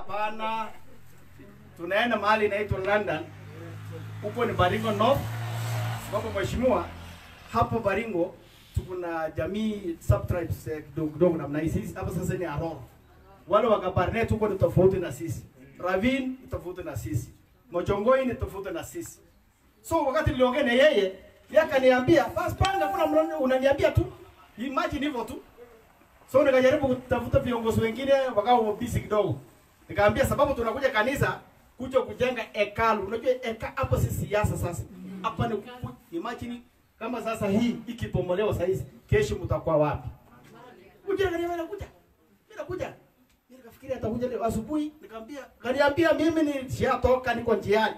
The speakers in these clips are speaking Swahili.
hapana, tunaenda mahali inaitwa London. Huko ni Baringo North. Sababu mheshimiwa, hapo Baringo tukuna jamii subtribes kidogo namna hii. Hapa sasa ni Aroro. Wale wa Kabarnet huko ni tofauti na sisi. Ravin ni tofauti na sisi. Mochongoi ni tofauti na sisi. So wakati niliongea na yeye akaniambia, "Bas panda kuna unaniambia tu." Imagine hivyo tu. So nikajaribu kutafuta viongozi wengine wakao busy kidogo. Nikamwambia sababu tunakuja kanisa kuja kujenga hekalu. Unajua hapo si siasa sasa. Hapa ni imagine kama sasa hii ikipomolewa sasa hizi, kesho mtakuwa wapi? Kuja nakuja. Ninakuja. Nikafikiria atakuja leo asubuhi, nikamwambia mimi ni nishatoka niko njiani.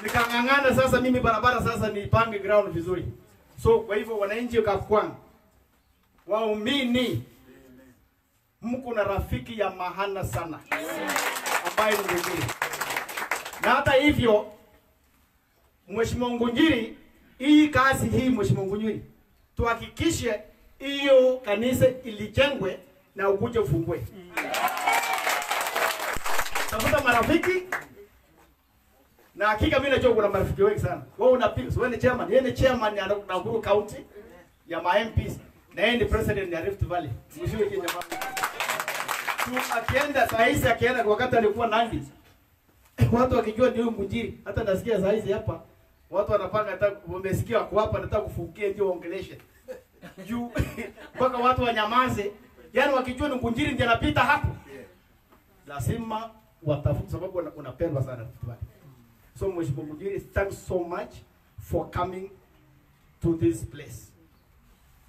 Nikangangana sasa mimi barabara sasa nipange ground vizuri. So kwa hivyo wananchi wa Kafukwang, waumini, mko na rafiki ya maana sana ambaye ni Ngunjiri. Na hata hivyo Mheshimiwa Ngunjiri, hii kazi hii Mheshimiwa Ngunjiri, tuhakikishe hiyo kanisa ilijengwe na ukuje ufungue. Tafuta marafiki. Na hakika mimi najua kuna marafiki wengi sana. Wewe unapiga, wewe ni chairman, yeye ni chairman ya Nakuru County ya ma MPs na yeye ni president ya Rift Valley. Mshiwe Kenya mama. Tu akienda saizi akienda wakati alikuwa Nandi. Watu wakijua ndio Ngunjiri, hata nasikia saizi hapa watu wanapanga hata wamesikia wako hapa nataka kufungia ndio ongeleshe. Juu mpaka watu wanyamaze. Yaani wakijua ni Ngunjiri ndiye anapita hapo. Lazima watafute sababu unapendwa sana Rift Valley. So Mheshimiwa Ngunjiri, thanks so much for coming to this place.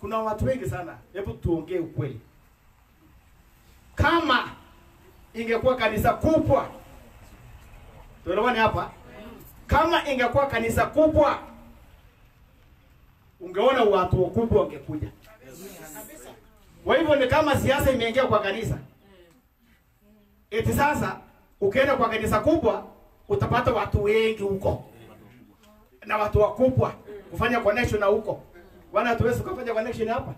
Kuna watu wengi sana, hebu tuongee ukweli. Kama ingekuwa kanisa kubwa, tuelewane hapa, kama ingekuwa kanisa kubwa, ungeona watu wakubwa wangekuja. Kwa hivyo ni kama siasa imeingia kwa kanisa. Eti sasa ukienda kwa kanisa kubwa utapata watu wengi huko. Na watu wakubwa kufanya connection na huko. Wana hatuwezi kufanya connection hapa.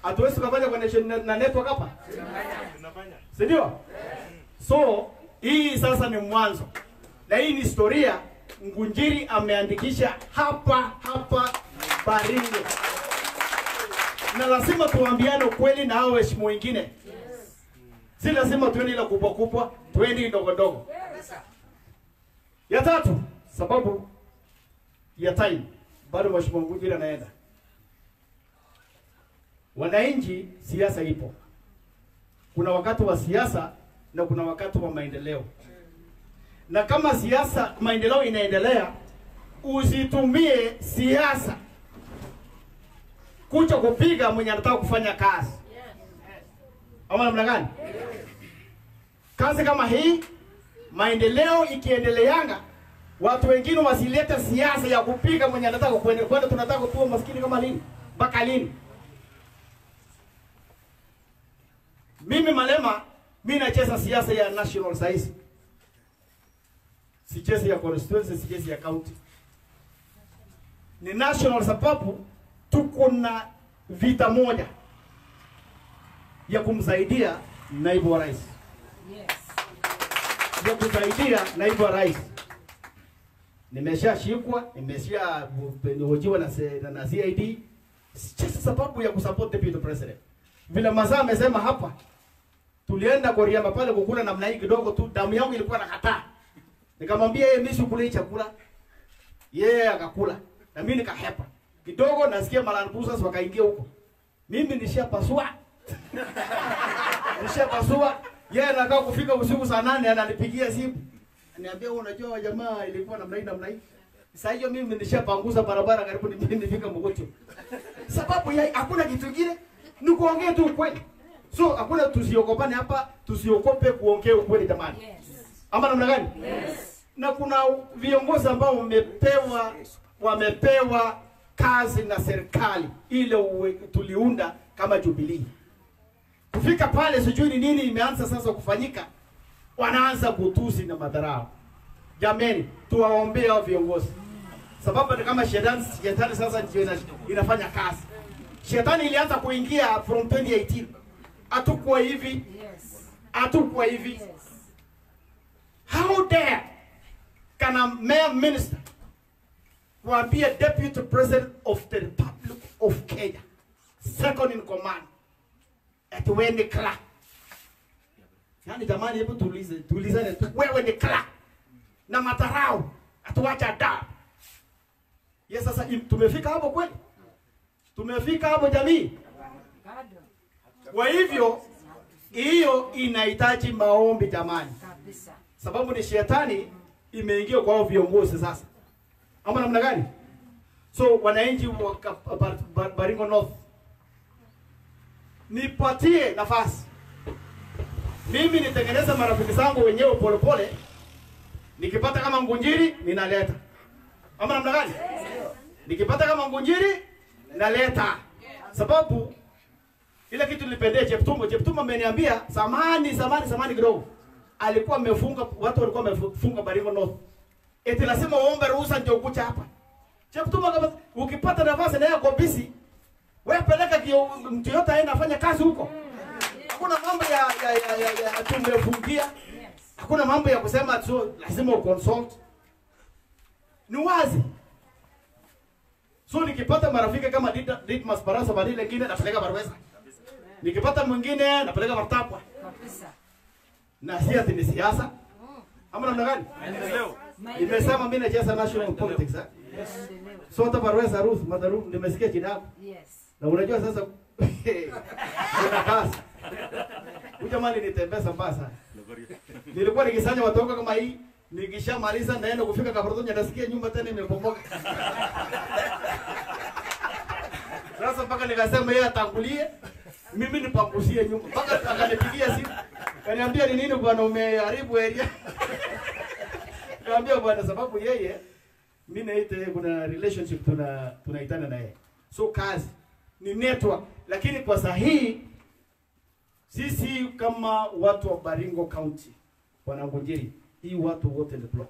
Hatuwezi kufanya connection na network hapa. Si ndio? So hii sasa ni mwanzo. Na hii ni historia Ngunjiri ameandikisha hapa Baringo. Na lazima tuambiane ukweli na hao heshima wengine. Si lazima tuende ile kubwa, tuende ndogo. Ya tatu, sababu ya time, bado Mheshimiwa Ngunjiri anaenda. Wananchi, siasa ipo. Kuna wakati wa siasa na kuna wakati wa maendeleo. Na kama siasa maendeleo inaendelea, usitumie siasa kuja kupiga mwenye anataka kufanya kazi. Ama namna gani? Kazi kama hii maendeleo ikiendeleanga, watu wengine wasilete siasa ya kupiga mwenye anataka kwenda tunataka kutua maskini kama lini? Mpaka lini? Mimi Malema, mimi nacheza siasa ya national size. Sichezi ya constituency, sichezi ya county. Ni national sababu tuko na vita moja ya kumsaidia naibu wa rais. Ya kusaidia naibu wa rais. Nimeshashikwa, nimeshahojiwa na CID. Sisi sababu ya kusupport deputy president. Vile Mazaa amesema hapa, tulienda Koriamba pale kukula namna hii kidogo tu, damu yangu ilikuwa nakataa. Nikamwambia yeye mimi sikule chakula. Yeye akakula. Na mimi nikahepa. Kidogo nasikia malanbusas wakaingia huko. Mimi nishapasua. Nishapasua. Yeye anakaa kufika usiku saa 8 ananipigia simu. Ananiambia unajua jamaa ilikuwa namna hii. Sasa hiyo mimi nishapanguza barabara karibu nifika Mogotio. Sababu ya hakuna kitu kingine, ni kuongea tu ukweli. So hakuna tusiokopane hapa, tusiokope kuongea ukweli jamani. Ama namna gani? Na kuna viongozi ambao wamepewa kazi na serikali ile tuliunda kama Jubilee. Kufika pale sijui nini imeanza sasa kufanyika, wanaanza kutusi na madharau. Jameni, tuwaombee hao viongozi. Sababu ni kama shetani sasa ndio inafanya kazi. Shetani ilianza kuingia from 2018. Hatukuwa hivi. Hatukuwa hivi. How dare can a mayor minister be a deputy president of the Republic of Kenya, second in command, at when the clerk? Yani jamani, hebu tulizane tu, wewe ni clerk na matarau atuacha da. Yes, sasa tumefika hapo kweli? Tumefika hapo jamii? Kwa hivyo hiyo inahitaji maombi jamani. Sababu ni shetani imeingia kwa viongozi sasa. Ama namna gani? So wananchi wa Baringo North, nipatie nafasi. Mimi nitengeneza marafiki zangu wenyewe polepole. Nikipata kama Ngunjiri ninaleta. Ama namna gani? Nikipata kama Ngunjiri naleta. Sababu ile kitu nilipendea Cheptumo ameniambia samani kidogo. Alikuwa amefunga, watu walikuwa wamefunga Baringo North. Eti lazima uombe ruhusa ndio ukucha hapa. Cheptumo kama ukipata nafasi na yako busy, wewe peleka mtu yote aende afanye kazi huko. Hakuna mambo ya tumefungia. Hakuna mambo ya kusema tu lazima uconsult. Ni wazi. So nikipata marafiki kama Ditmas Barasa badile nyingine napeleka Barwesa. Nikipata mwingine napeleka Martapwa. Kabisa. Na siasa ni siasa. Ama namna gani? Nimesema mimi nacheza national politics. So hata Barwesa Ruth Madaru nimesikia jina lako. Yes. Na unajua sasa kuna kazi. Kuja mali nitembeza mbasa. Nilikuwa nikisanya watoka kama hii, nikishamaliza naenda kufika Kabartonja nasikia nyumba tena imebomoka. Sasa mpaka nikasema yeye atangulie, mimi nipangusie nyumba. Mpaka akanipigia simu. Kaniambia ni nini bwana umeharibu area? Kaambia bwana sababu yeye mimi naite kuna relationship tunaitana na yeye. So kazi ni network, lakini kwa sahihi sisi kama watu wa Baringo County wanangojea hii watu wote ni block.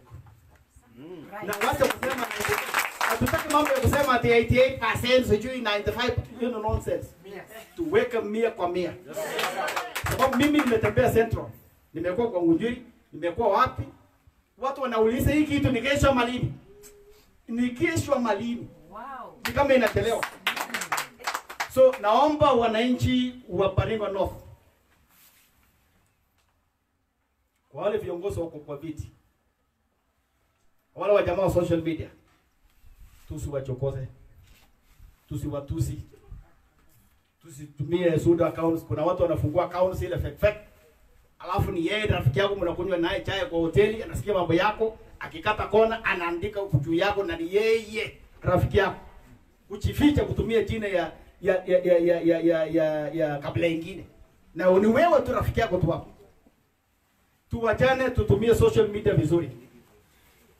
Na wacha kusema hatutaki mambo ya kusema ati 88% sijui 95%, you know nonsense. Tuweke 100 kwa 100. Sababu mimi nimetembea Central, nimekuwa kwa Ngunjiri, nimekuwa wapi? Watu wanauliza hii kitu ni kesho malini. Ni kesho malini. Wow. Ni kama inachelewa. So naomba wananchi wa Baringo North, kwa wale viongozi wako kwa viti, wale wa jamaa wa social media, tusiwachokoze, tusiwatusi, tusitumie suda accounts. Kuna watu wanafungua accounts ile fake, alafu ni yeye rafiki yako mnakunywa naye chai kwa hoteli, anasikia mambo yako, akikata kona anaandika juu yako na ni yeye rafiki yako. Kujificha kutumia jina ya kabila nyingine. Na ni wewe tu rafiki yako tu hapo. Tuwachane, tutumie social media vizuri.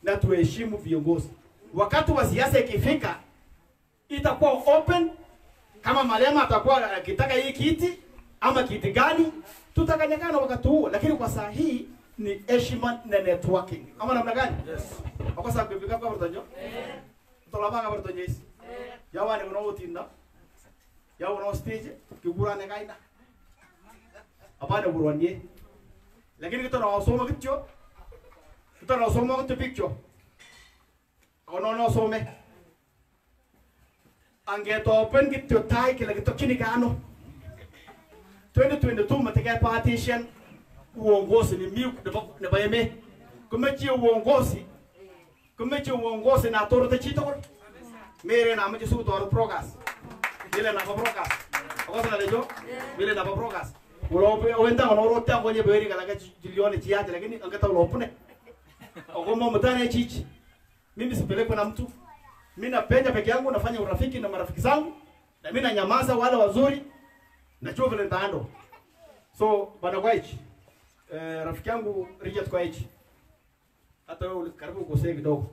Na tuheshimu viongozi. Wakati wa siasa ikifika itakuwa open. Kama Malema atakuwa akitaka hii kiti ama kiti gani, tutakanyagana wakati huo. Lakini kwa saa hii ni heshima na networking. Ama namna gani? Yes. Kwa sababu kifika kwa Bartonjo? Tolabanga Bartonjo hizi. Yawa ni unaotinda. Yawa unao stage kigurane kaina. Apana burwanie. Lakini kita nawasoma kityo. Kita nawasoma kityo picture. Ono nawasome. Angeto open kityo tai kila kityo chini kano. 2022 mateka partition uongozi ni miu ne bayeme. Kumechi uongozi na torte chito. Mere na mje su tor progress. Ile na progress. Okosa na lejo. Ile na progress. Ulope wenda onorote angonye beri kala jilione chiaje lakini angeta ulopune. Ogomo mtane chichi. Mimi sipelekwe na mtu. Mimi napenda peke yangu, nafanya urafiki na marafiki zangu na mimi nanyamaza wale wazuri na chuo vile ndaando. So bana Kwaichi, rafiki yangu Richard Kwaichi, hata wewe karibu ukosee kidogo.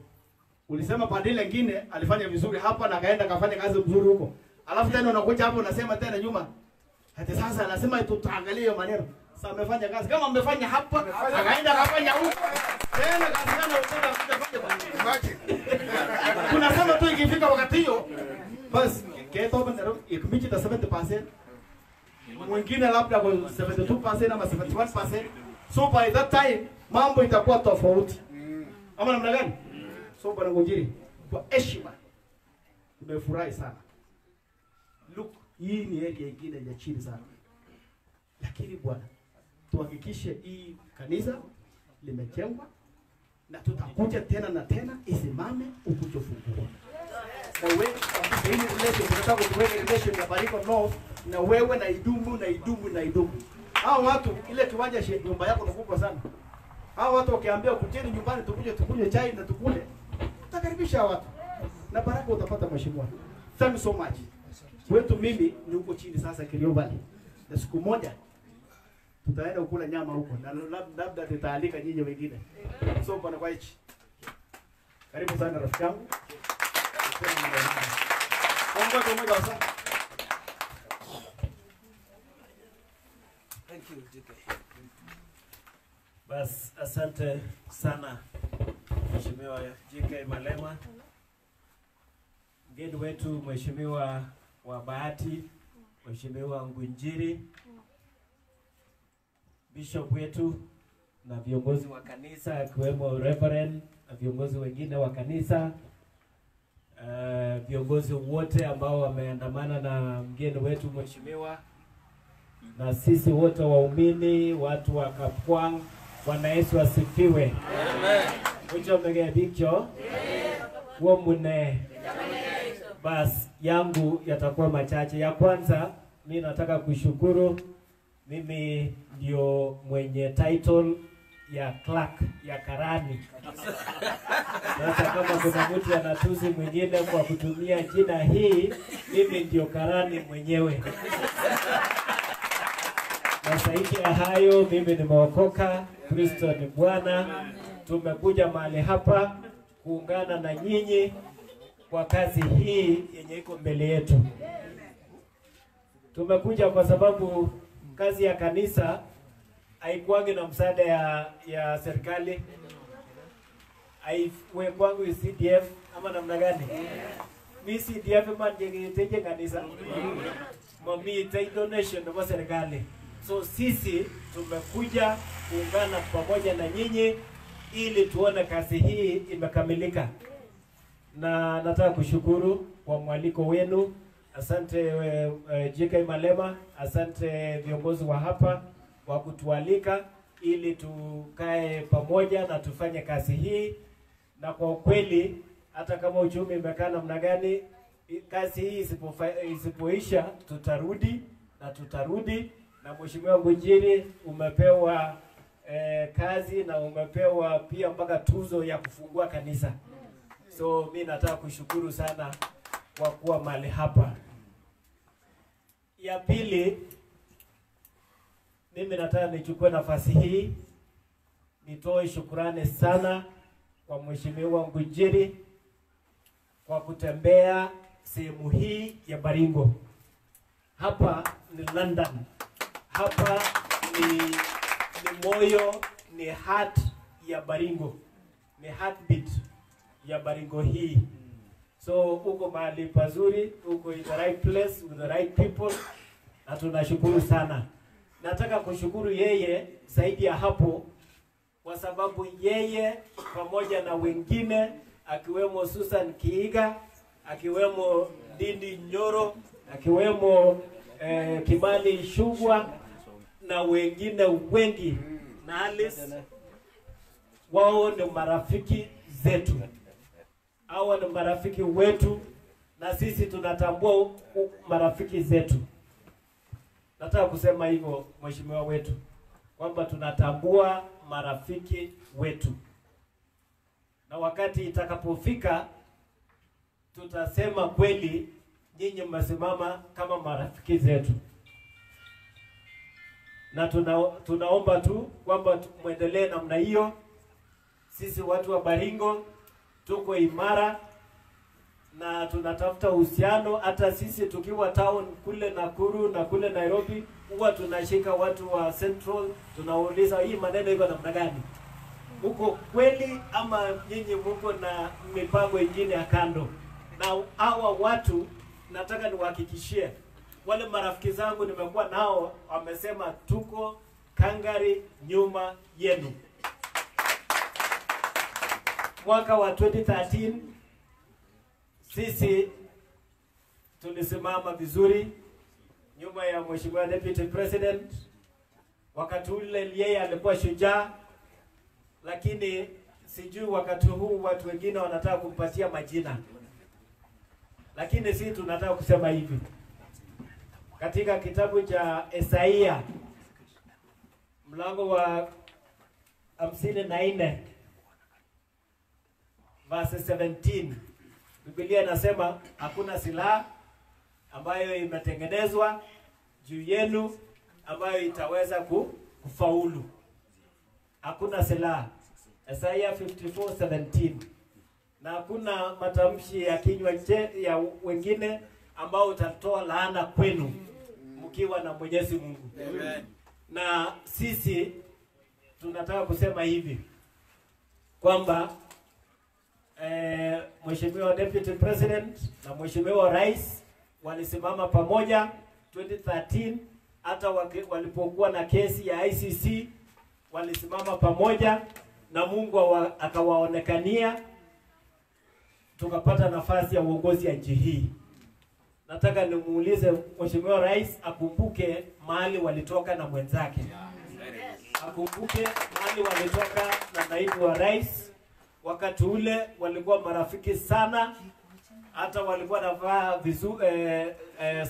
Ulisema padile lingine alifanya vizuri hapa na kaenda kafanya kazi nzuri huko. Alafu tena unakuja hapo unasema tena nyuma. Hata sasa anasema tutaangalie maneno. Sasa amefanya kazi kama amefanya hapa, akaenda akafanya huko. Tena kazi gani utafanya bwana? Tunasema tu ikifika wakati hiyo basi keto bandero ikimichi ta 70%. mwingine labda kwa 72% ama 71%. So by that time mambo itakuwa tofauti. Ama namna gani? So bwana Ngunjiri, kwa heshima nimefurahi sana. Look, hii ni area nyingine ya chini sana. Lakini bwana, tuhakikishe hii kanisa limejengwa na tutakuja tena na tena isimame ukutofungua. Na wewe hii relation tunataka kuweka relation ya Baringo North na wewe na idumu. Hao watu ile kiwanja nyumba yako ni kubwa sana. Hao watu wakiambia kujeni nyumbani tukuje chai na tukule, utakaribisha watu. Na baraka utapata mheshimiwa. Thank you so much. Wetu mimi ni huko chini sasa Kerio Valley. Na siku moja tutaenda kukula nyama huko na labda tutaalika nyinyi wengine. So bwana kwa hichi. Karibu sana rafiki yangu. Thank you, JK. Bas, asante sana Mheshimiwa JK Malema. Mgeni wetu Mheshimiwa wa Bahati, Mheshimiwa Ngunjiri, Bishop wetu na viongozi wa kanisa akiwemo Reverend na viongozi wengine wa kanisa, viongozi wote ambao wameandamana na mgeni wetu Mheshimiwa, na sisi wote waumini, watu wa Kapwang. Bwana Yesu asifiwe. Amen. Ucho mege bicho. Wo mune. Bas yangu yatakuwa machache. Ya kwanza mimi nataka kushukuru, mimi ndio mwenye title ya clerk ya karani. Sasa kama kuna mtu anatusi mwingine kwa kutumia jina hii, mimi ndio karani mwenyewe. Na zaidi ya hayo, mimi nimeokoka, Kristo ni Bwana. Tumekuja mahali hapa kuungana na nyinyi kwa kazi hii yenye iko mbele yetu. Tumekuja kwa sababu kazi ya kanisa haikuangi na msaada ya serikali. Haikuangi CDF ama namna gani? Mi CDF man jengi kanisa. Mami take donation kwa serikali. So sisi tumekuja kuungana pamoja na nyinyi ili tuone kazi hii imekamilika. Na nataka kushukuru kwa mwaliko wenu. Asante JK Malema, asante viongozi wa hapa wa kutualika ili tukae pamoja na tufanye kazi hii. Na kwa ukweli hata kama uchumi umekaa namna gani, kazi hii isipoisha tutarudi. Na Mheshimiwa Ngunjiri umepewa kazi na umepewa pia mpaka tuzo ya kufungua kanisa. So mimi nataka kushukuru sana kwa kuwa mahali hapa. Ya pili, mimi nataka nichukue nafasi hii nitoe shukrani sana kwa Mheshimiwa Ngunjiri kwa kutembea sehemu hii ya Baringo. Hapa ni London. Hapa ni moyo, ni heart ya Baringo. Ni heartbeat ya Baringo hii. So uko mahali pazuri, uko in the right place with the right people. Na tunashukuru sana. Nataka kushukuru yeye zaidi ya hapo kwa sababu yeye pamoja na wengine akiwemo Susan Kiiga, akiwemo Dindi Nyoro, akiwemo Kimani Shugwa na wengine wengi na Alice, wao ni marafiki zetu. Hawa ni marafiki wetu na sisi tunatambua marafiki zetu. Nataka kusema hivyo mheshimiwa wetu kwamba tunatambua marafiki wetu. Na wakati itakapofika tutasema kweli nyinyi mmesimama kama marafiki zetu. Na tunaomba tu kwamba muendelee namna hiyo. Sisi watu wa Baringo tuko imara na tunatafuta uhusiano. Hata sisi tukiwa town kule Nakuru na kule Nairobi huwa tunashika watu wa Central, tunauliza hii maneno iko namna gani? Uko kweli ama nyinyi mko na mipango mingine ya kando? Na hawa watu nataka niwahakikishie wale marafiki zangu nimekuwa nao wamesema tuko kangari nyuma yenu. Mwaka wa 2013 sisi tulisimama vizuri nyuma ya Mheshimiwa Deputy President. Wakati ule yeye alikuwa shujaa, lakini sijui wakati huu watu wengine wanataka kumpatia majina. Lakini sisi tunataka kusema hivi. Katika kitabu cha Isaia mlango wa 54 verse 17, Biblia inasema hakuna silaha ambayo imetengenezwa juu yenu ambayo itaweza kufaulu. Hakuna silaha. Isaiah 54:17. Na hakuna matamshi ya kinywa ya wengine ambao utatoa laana kwenu mkiwa na Mwenyezi Mungu. Amen. Na sisi tunataka kusema hivi kwamba Mheshimiwa Deputy President na Mheshimiwa Rais walisimama pamoja 2013, hata walipokuwa na kesi ya ICC walisimama pamoja na Mungu akawaonekania, tukapata nafasi ya uongozi ya nchi hii. Nataka nimuulize Mheshimiwa Rais akumbuke mahali walitoka na mwenzake. Akumbuke mahali walitoka na naibu wa rais. Wakati ule walikuwa marafiki sana, hata walikuwa navaa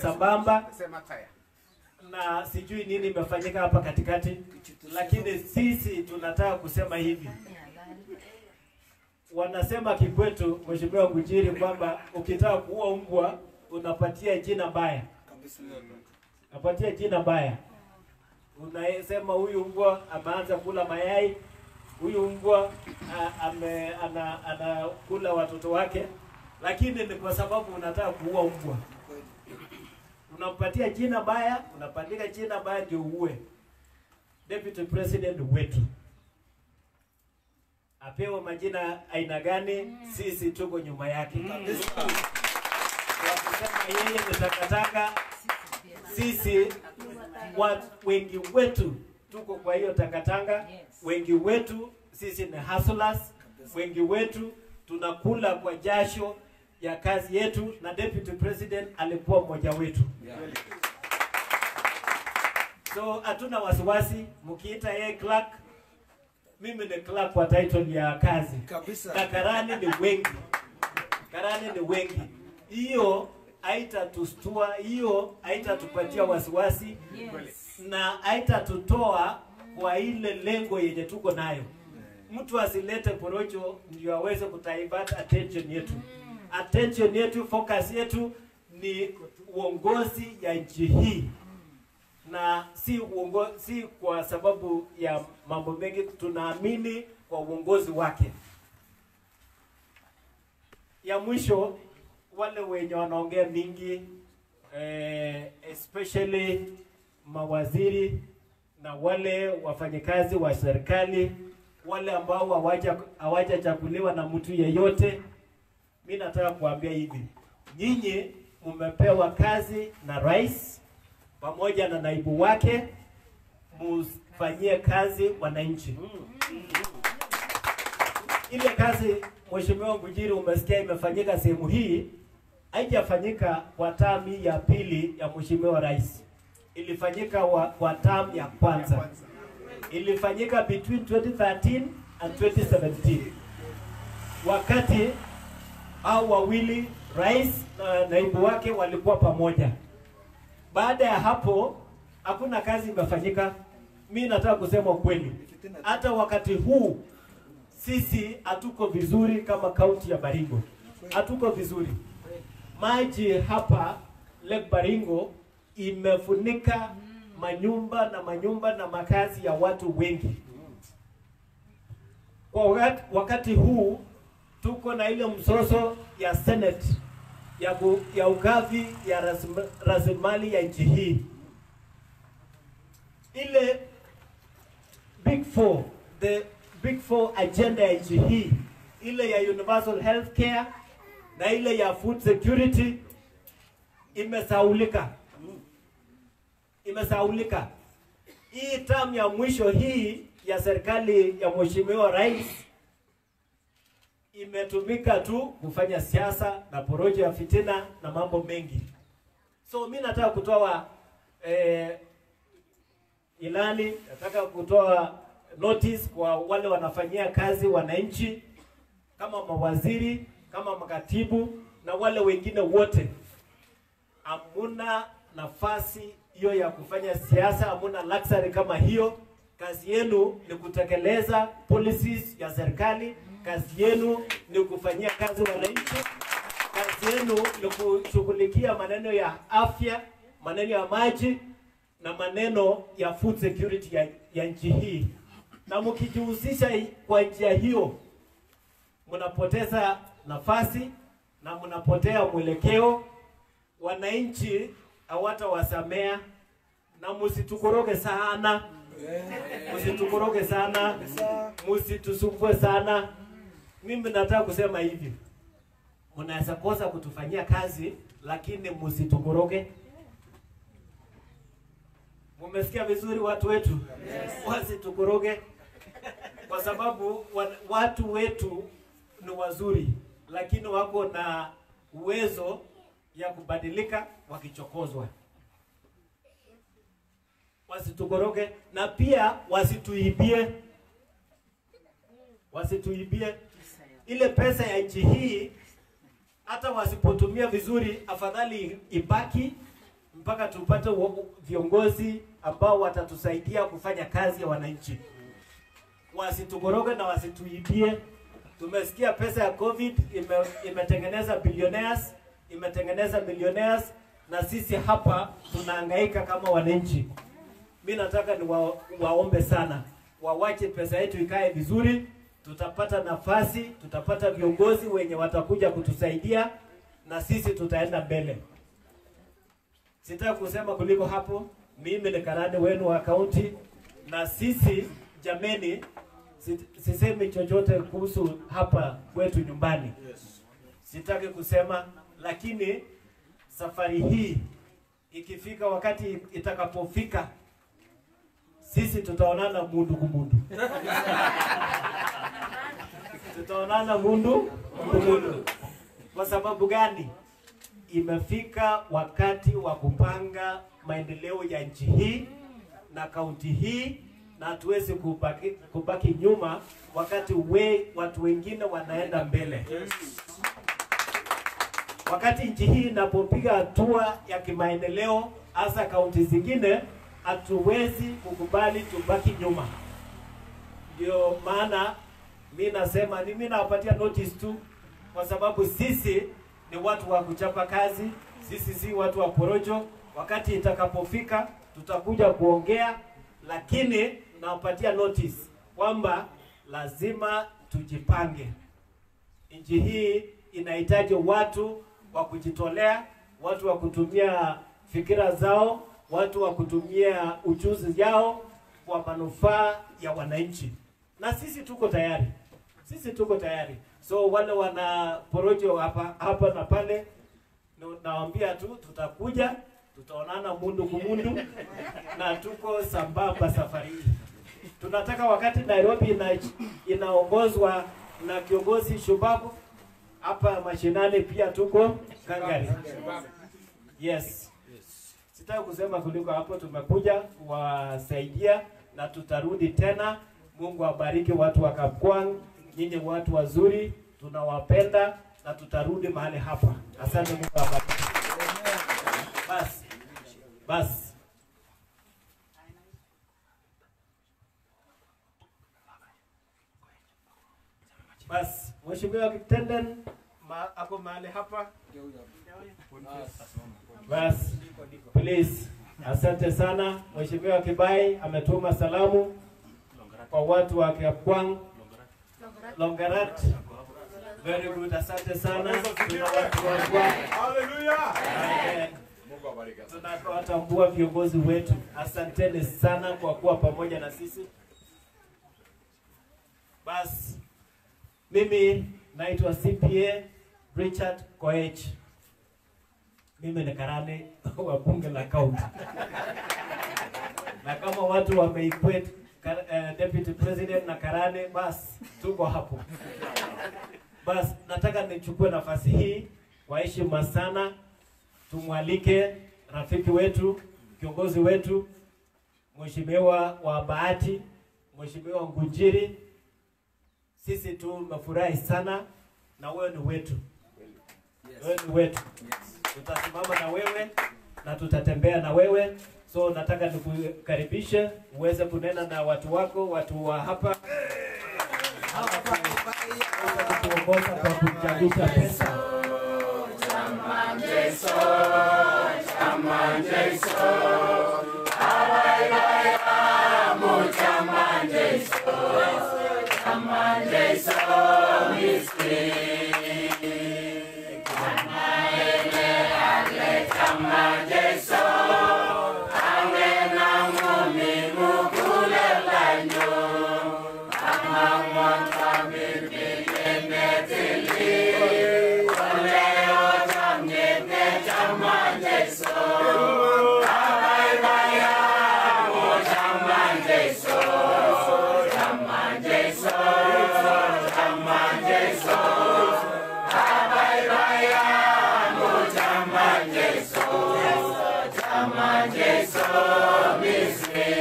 sambamba, na sijui nini imefanyika hapa katikati. Lakini sisi tunataka kusema hivi. Wanasema kikwetu, Mheshimiwa Ngujiri, kwamba ukitaka kuua mbwa unapatia jina baya. Unapatia jina baya. Unasema huyu mbwa ameanza kula mayai, huyu mbwa anakula watoto wake, lakini ni kwa sababu unataka kuua mbwa. Unampatia jina baya, unapandika jina baya ndio uwe. Deputy President wetu apewa majina aina gani, sisi tuko nyuma yake. Wakisema yeye ni takataka, sisi wengi wetu tuko kwa hiyo takatanga. Wengi wetu sisi ni hustlers. Wengi wetu tunakula kwa jasho ya kazi yetu, na Deputy President alikuwa mmoja wetu. So hatuna wasiwasi mkiita yeye clerk. Mimi ni clerk kwa title ya kazi kabisa. Na karani ni wengi. Karani ni wengi. Hiyo haitatustua, hiyo haitatupatia wasiwasi, na haitatutoa kwa ile lengo yenye tuko nayo. Mtu asilete porojo ndio aweze kudivert attention yetu. Attention yetu, focus yetu ni uongozi ya nchi hii. Na si kwa sababu ya mambo mengi, tunaamini kwa uongozi wake. Ya mwisho, wale wenye wanaongea mingi, especially mawaziri na wale wafanyikazi wa serikali, wale ambao hawajachaguliwa na mtu yeyote, mimi nataka kuambia hivi. Nyinyi mmepewa kazi na rais pamoja na naibu wake, mufanyie kazi wananchi. Ile kazi Mheshimiwa Ngujiri umesikia imefanyika sehemu hii, haijafanyika kwa tamu ya pili ya Mheshimiwa Rais. Ilifanyika kwa tamu ya kwanza. Ilifanyika between 2013 and 2017. Wakati hao wawili, rais na naibu wake, walikuwa pamoja. Baada ya hapo hakuna kazi imefanyika. Mimi nataka kusema kweli, hata wakati huu sisi hatuko vizuri kama kaunti ya Baringo. Hatuko vizuri. Maji hapa Lake Baringo imefunika manyumba na makazi ya watu wengi. Kwa wakati huu tuko na ile mzozo ya Senate ya ugavi ya rasilimali ya nchi hii. Ile Big Four agenda ya nchi hii, ile ya universal healthcare na ile ya food security, imesaulika. imesaulika. Hii term ya mwisho hii ya serikali ya Mheshimiwa Rais imetumika tu kufanya siasa na porojo ya fitina na mambo mengi. So mimi nataka kutoa ilani, nataka kutoa notice kwa wale wanafanyia kazi wananchi, kama mawaziri, kama makatibu na wale wengine wote. Hamuna nafasi hiyo ya kufanya siasa, hamuna luxury kama hiyo. Kazi yenu ni kutekeleza policies ya serikali, kazi yenu ni kufanyia kazi wananchi, kazi yenu ni kushughulikia maneno ya afya, maneno ya maji na maneno ya food security ya nchi hii. Na mkijihusisha kwa njia hiyo, mnapoteza nafasi na mnapotea mwelekeo. Wananchi hawatawasamea, na msitukoroge sana. Msitukoroge sana. Msitusumbue sana. Mimi nataka kusema hivi. Mnaweza kosa kutufanyia kazi, lakini msitukoroge. Mumesikia vizuri watu wetu? Yes. Wasitukoroge. Kwa sababu watu wetu ni wazuri, lakini wako na uwezo ya kubadilika wakichokozwa. Wasitukoroge na pia wasituibie. Wasituibie ile pesa ya nchi hii. Hata wasipotumia vizuri, afadhali ibaki mpaka tupate viongozi ambao watatusaidia kufanya kazi ya wananchi. Wasitukoroge na wasituibie. Tumesikia pesa ya COVID imetengeneza billionaires, imetengeneza millionaires, na sisi hapa tunahangaika kama wananchi. Mimi nataka ni waombe sana, wawache pesa yetu ikae vizuri. Tutapata nafasi, tutapata viongozi wenye watakuja kutusaidia, na sisi tutaenda mbele. Sitaki kusema kuliko hapo. Mimi ni karani wenu wa kaunti, na sisi jameni, sisemi chochote kuhusu hapa kwetu nyumbani. Sitaki kusema, lakini safari hii ikifika, wakati itakapofika, sisi tutaonana mundu kumundu. Tutaonana mundu kumundu. Kwa sababu gani? Imefika wakati wa kupanga maendeleo ya nchi hii na kaunti hii, na hatuwezi kubaki nyuma wakati watu wengine wanaenda mbele. Wakati nchi hii inapopiga hatua ya kimaendeleo, hasa kaunti zingine, hatuwezi kukubali tubaki nyuma. Ndio maana mimi nasema, mimi nawapatia notice tu, kwa sababu sisi ni watu wa kuchapa kazi, sisi si watu wa porojo. Wakati itakapofika tutakuja kuongea, lakini nawapatia notice kwamba lazima tujipange. Nchi hii inahitaji watu wa kujitolea, watu wa kutumia fikira zao, watu wa kutumia ujuzi yao kwa manufaa ya wananchi. Na sisi tuko tayari. Sisi tuko tayari. So wale wana porojo hapa na pale, nawaambia tu tutakuja, tutaonana mundu kumundu, na tuko sambamba safari hii. Tunataka wakati Nairobi inaongozwa na kiongozi shubabu, hapa mashinani pia tuko Kangari. Yes. Sitaki kusema kuliko hapo. Tumekuja kuwasaidia na tutarudi tena. Mungu awabariki watu wa Kapkwang. Nyinyi watu wazuri, tunawapenda, na tutarudi mahali hapa. Asante, Mungu awabariki. Bas. Bas, Mheshimiwa Kitenden ako mahali hapa. Bas, please. Asante sana. Mheshimiwa Kibai ametuma salamu kwa watu wa Kapkwang. Longarat. Very good. Asante sana. Tuna watu wa Kapkwang. Hallelujah. Mungu awabariki. Tunawatambua viongozi wetu. Asanteni sana kwa kuwa pamoja na sisi. Bas, mimi naitwa CPA Richard Koech. Mimi ni karani wa bunge la kaunti. na kama watu wameequate deputy president na karane, basi tuko hapo. Basi nataka nichukue nafasi hii kwa heshima sana tumwalike rafiki wetu, kiongozi wetu, Mheshimiwa wa Bahati, Mheshimiwa Ngunjiri. Sisi tumefurahi sana na wewe ni wetu. Wewe ni wetu. Tutasimama na wewe na tutatembea na wewe. So nataka nikukaribishe uweze kunena na watu wako, watu wa hapa. Kuongoza kwa kuchagisha pesa. Chama Jesu, chama Jesu. Awaiwaya mu chama Jesu. Chama Jesu miski. Chama ele ale chama Jesu. Angena mumi mukule lanyo. Amamwanta mirgile metili. Oleo jamnyete chama Jesu. Awaiwaya mu chama Jesu. Chama Jesu. Chama Jesu. Awaiwaya mu chama Jesu. Chama Jesu miski.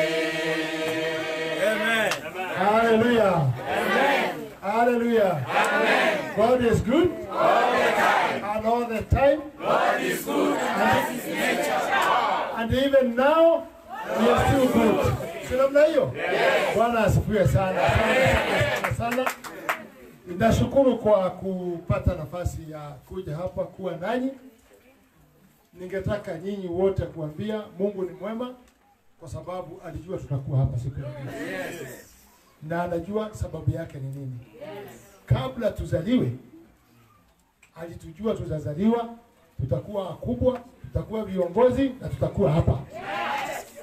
Amen. Hallelujah. Amen. Hallelujah. Amen. God is good. All the time. And all the time. God is good, and that is His nature. And even now, we are still good. Si namna hiyo? Bwana asifiwe sana. Sana sana. Ninashukuru kwa kupata nafasi ya kuja hapa kuwa nanyi. Ningetaka nyinyi wote kuambia Mungu ni mwema kwa sababu alijua tutakuwa hapa siku nyingine. Na anajua sababu yake ni nini. Kabla tuzaliwe alitujua tutazaliwa, tutakuwa wakubwa, tutakuwa viongozi na tutakuwa hapa.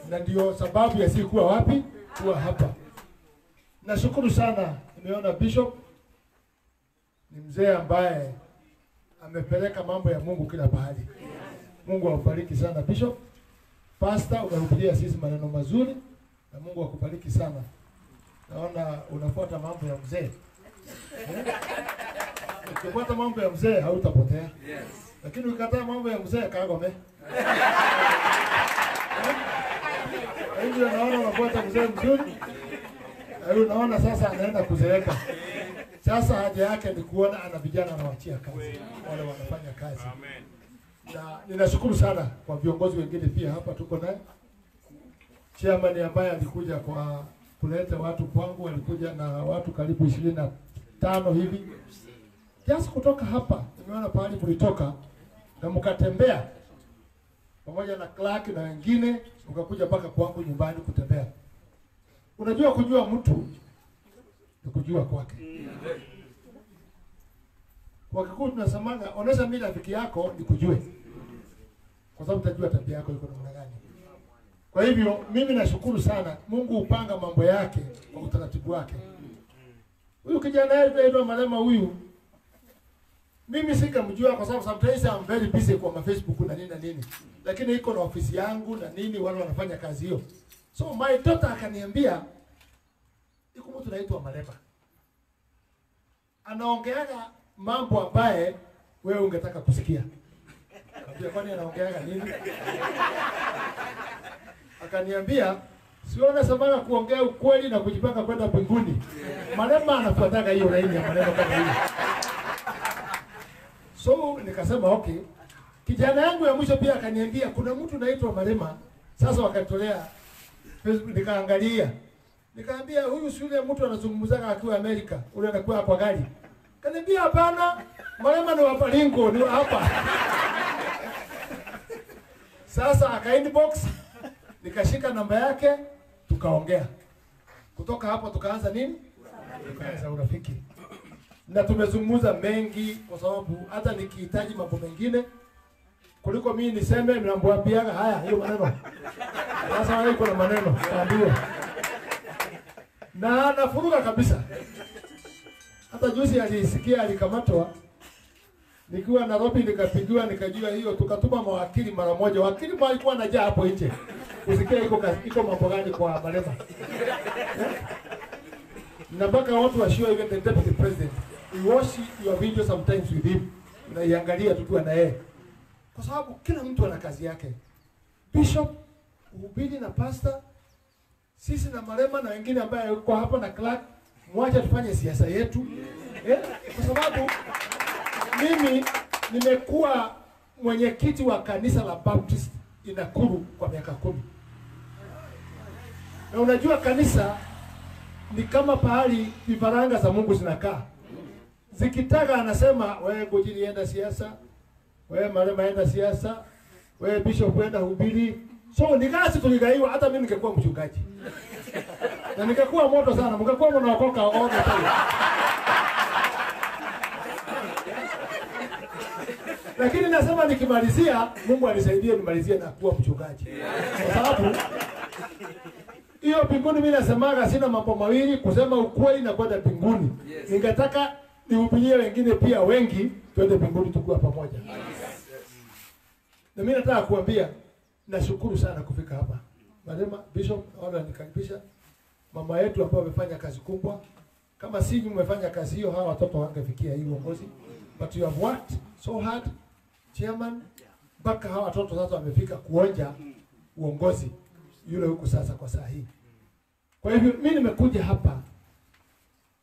Na ndio sababu ya sisi kuwa wapi? Kuwa hapa. Nashukuru sana, nimeona Bishop ni mzee ambaye amepeleka mambo ya Mungu kila pahali. Mungu awabariki sana Bishop. Pastor, unarudia sisi maneno mazuri na Mungu akubariki sana. Naona unafuata mambo ya mzee. Ukifuata mambo ya mzee hautapotea. Lakini ukikataa mambo ya mzee kagome. Hivyo naona unafuata mzee mzuri. Hayo naona sasa anaenda kuzeeka. Sasa haja yake ni kuona ana vijana anawachia kazi. Wale wanafanya kazi. Amen. Na ninashukuru sana kwa viongozi wengine pia hapa tuko naye. Chairman ambaye alikuja kwa kuleta watu kwangu, alikuja na watu karibu 25 hivi. Kiasi kutoka hapa, nimeona pahali mlitoka na mkatembea pamoja na Clark na wengine, mkakuja mpaka kwangu nyumbani kutembea. Unajua kujua mtu ni kujua kwake. Kwa kikuu tunasemanga, onesha mimi rafiki yako nikujue. Kwa sababu utajua tabia yako iko namna gani. Kwa hivyo mimi nashukuru sana, Mungu upanga mambo yake kwa utaratibu wake. Huyu kijana yetu Malema huyu mimi sikamjua kwa sababu sometimes I'm very busy kwa Facebook na nini. Lakini iko na ofisi yangu na nini, wale wanafanya kazi hiyo. So my daughter akaniambia iko mtu anaitwa Malema. Anaongeaga mambo ambaye wewe ungetaka kusikia. Kaambia kwani anaongeaga nini? Akaniambia siona sababu kuongea ukweli na kujipanga kwenda mbinguni. Malema anafuataga hiyo laini ya maneno kama hiyo. So nikasema okay. Kijana yangu ya mwisho pia akaniambia kuna mtu anaitwa Malema. Sasa wakatolea Facebook nikaangalia. Nikaambia huyu si yule mtu anazungumzaka akiwa Amerika, ule anakuwa hapa gari. Kaniambia hapana, Malema ni wa Baringo, ni wa hapa. Sasa aka inbox, nikashika namba yake, tukaongea. Kutoka hapo tukaanza nini? Tukaanza urafiki. Na tumezungumza mengi kwa sababu hata nikihitaji mambo mengine kuliko mimi niseme mnamwambiaga haya hiyo maneno. Sasa wale kuna maneno, naambiwa. Na nafuruga kabisa. Hata juzi alisikia alikamatwa. Nikiwa Nairobi nikapigiwa nikajua hiyo tukatuma mawakili mara moja. Wakili alikuwa anajaa hapo nje. usikie iko mambo gani kwa Malema. Na mpaka watu washiwe even the deputy president. We watch your video sometimes with him. Unaiangalia tukiwa na yeye. Kwa sababu kila mtu ana kazi yake. Bishop, uhubiri na pastor, sisi na Malema na wengine ambaye yuko hapa na Clark, mwache tufanye siasa yetu. Kwa sababu mimi nimekuwa mwenyekiti wa kanisa la Baptist Nakuru kwa miaka 10. Na unajua kanisa ni kama pahali vifaranga za Mungu zinakaa. Zikitaka anasema wewe Gojiri enda siasa, wewe Malema enda siasa, wewe Bishop enda hubiri. So ni kazi tuligaiwa, hata mimi ningekuwa mchungaji. Na ningekuwa moto sana, mngekuwa mnaokoka all the time. Lakini nasema nikimalizia, Mungu anisaidie nimalizie na kuwa mchungaji. Kwa sababu hiyo mbinguni mimi nasemaga sina mambo mawili, kusema ukweli na kwenda mbinguni. Ningetaka nihubirie wengine pia wengi twende mbinguni tukua pamoja. Na mimi nataka kuambia nashukuru sana kufika hapa. Malema, Bishop, wala nikaribisha mama yetu ambao wamefanya kazi kubwa. Kama si nyinyi mmefanya kazi hiyo, hawa watoto wangefikia hii uongozi. But you have worked so hard, chairman, mpaka hawa watoto sasa wamefika kuonja uongozi yule huko sasa kwa saa hii. Kwa hivyo mimi nimekuja hapa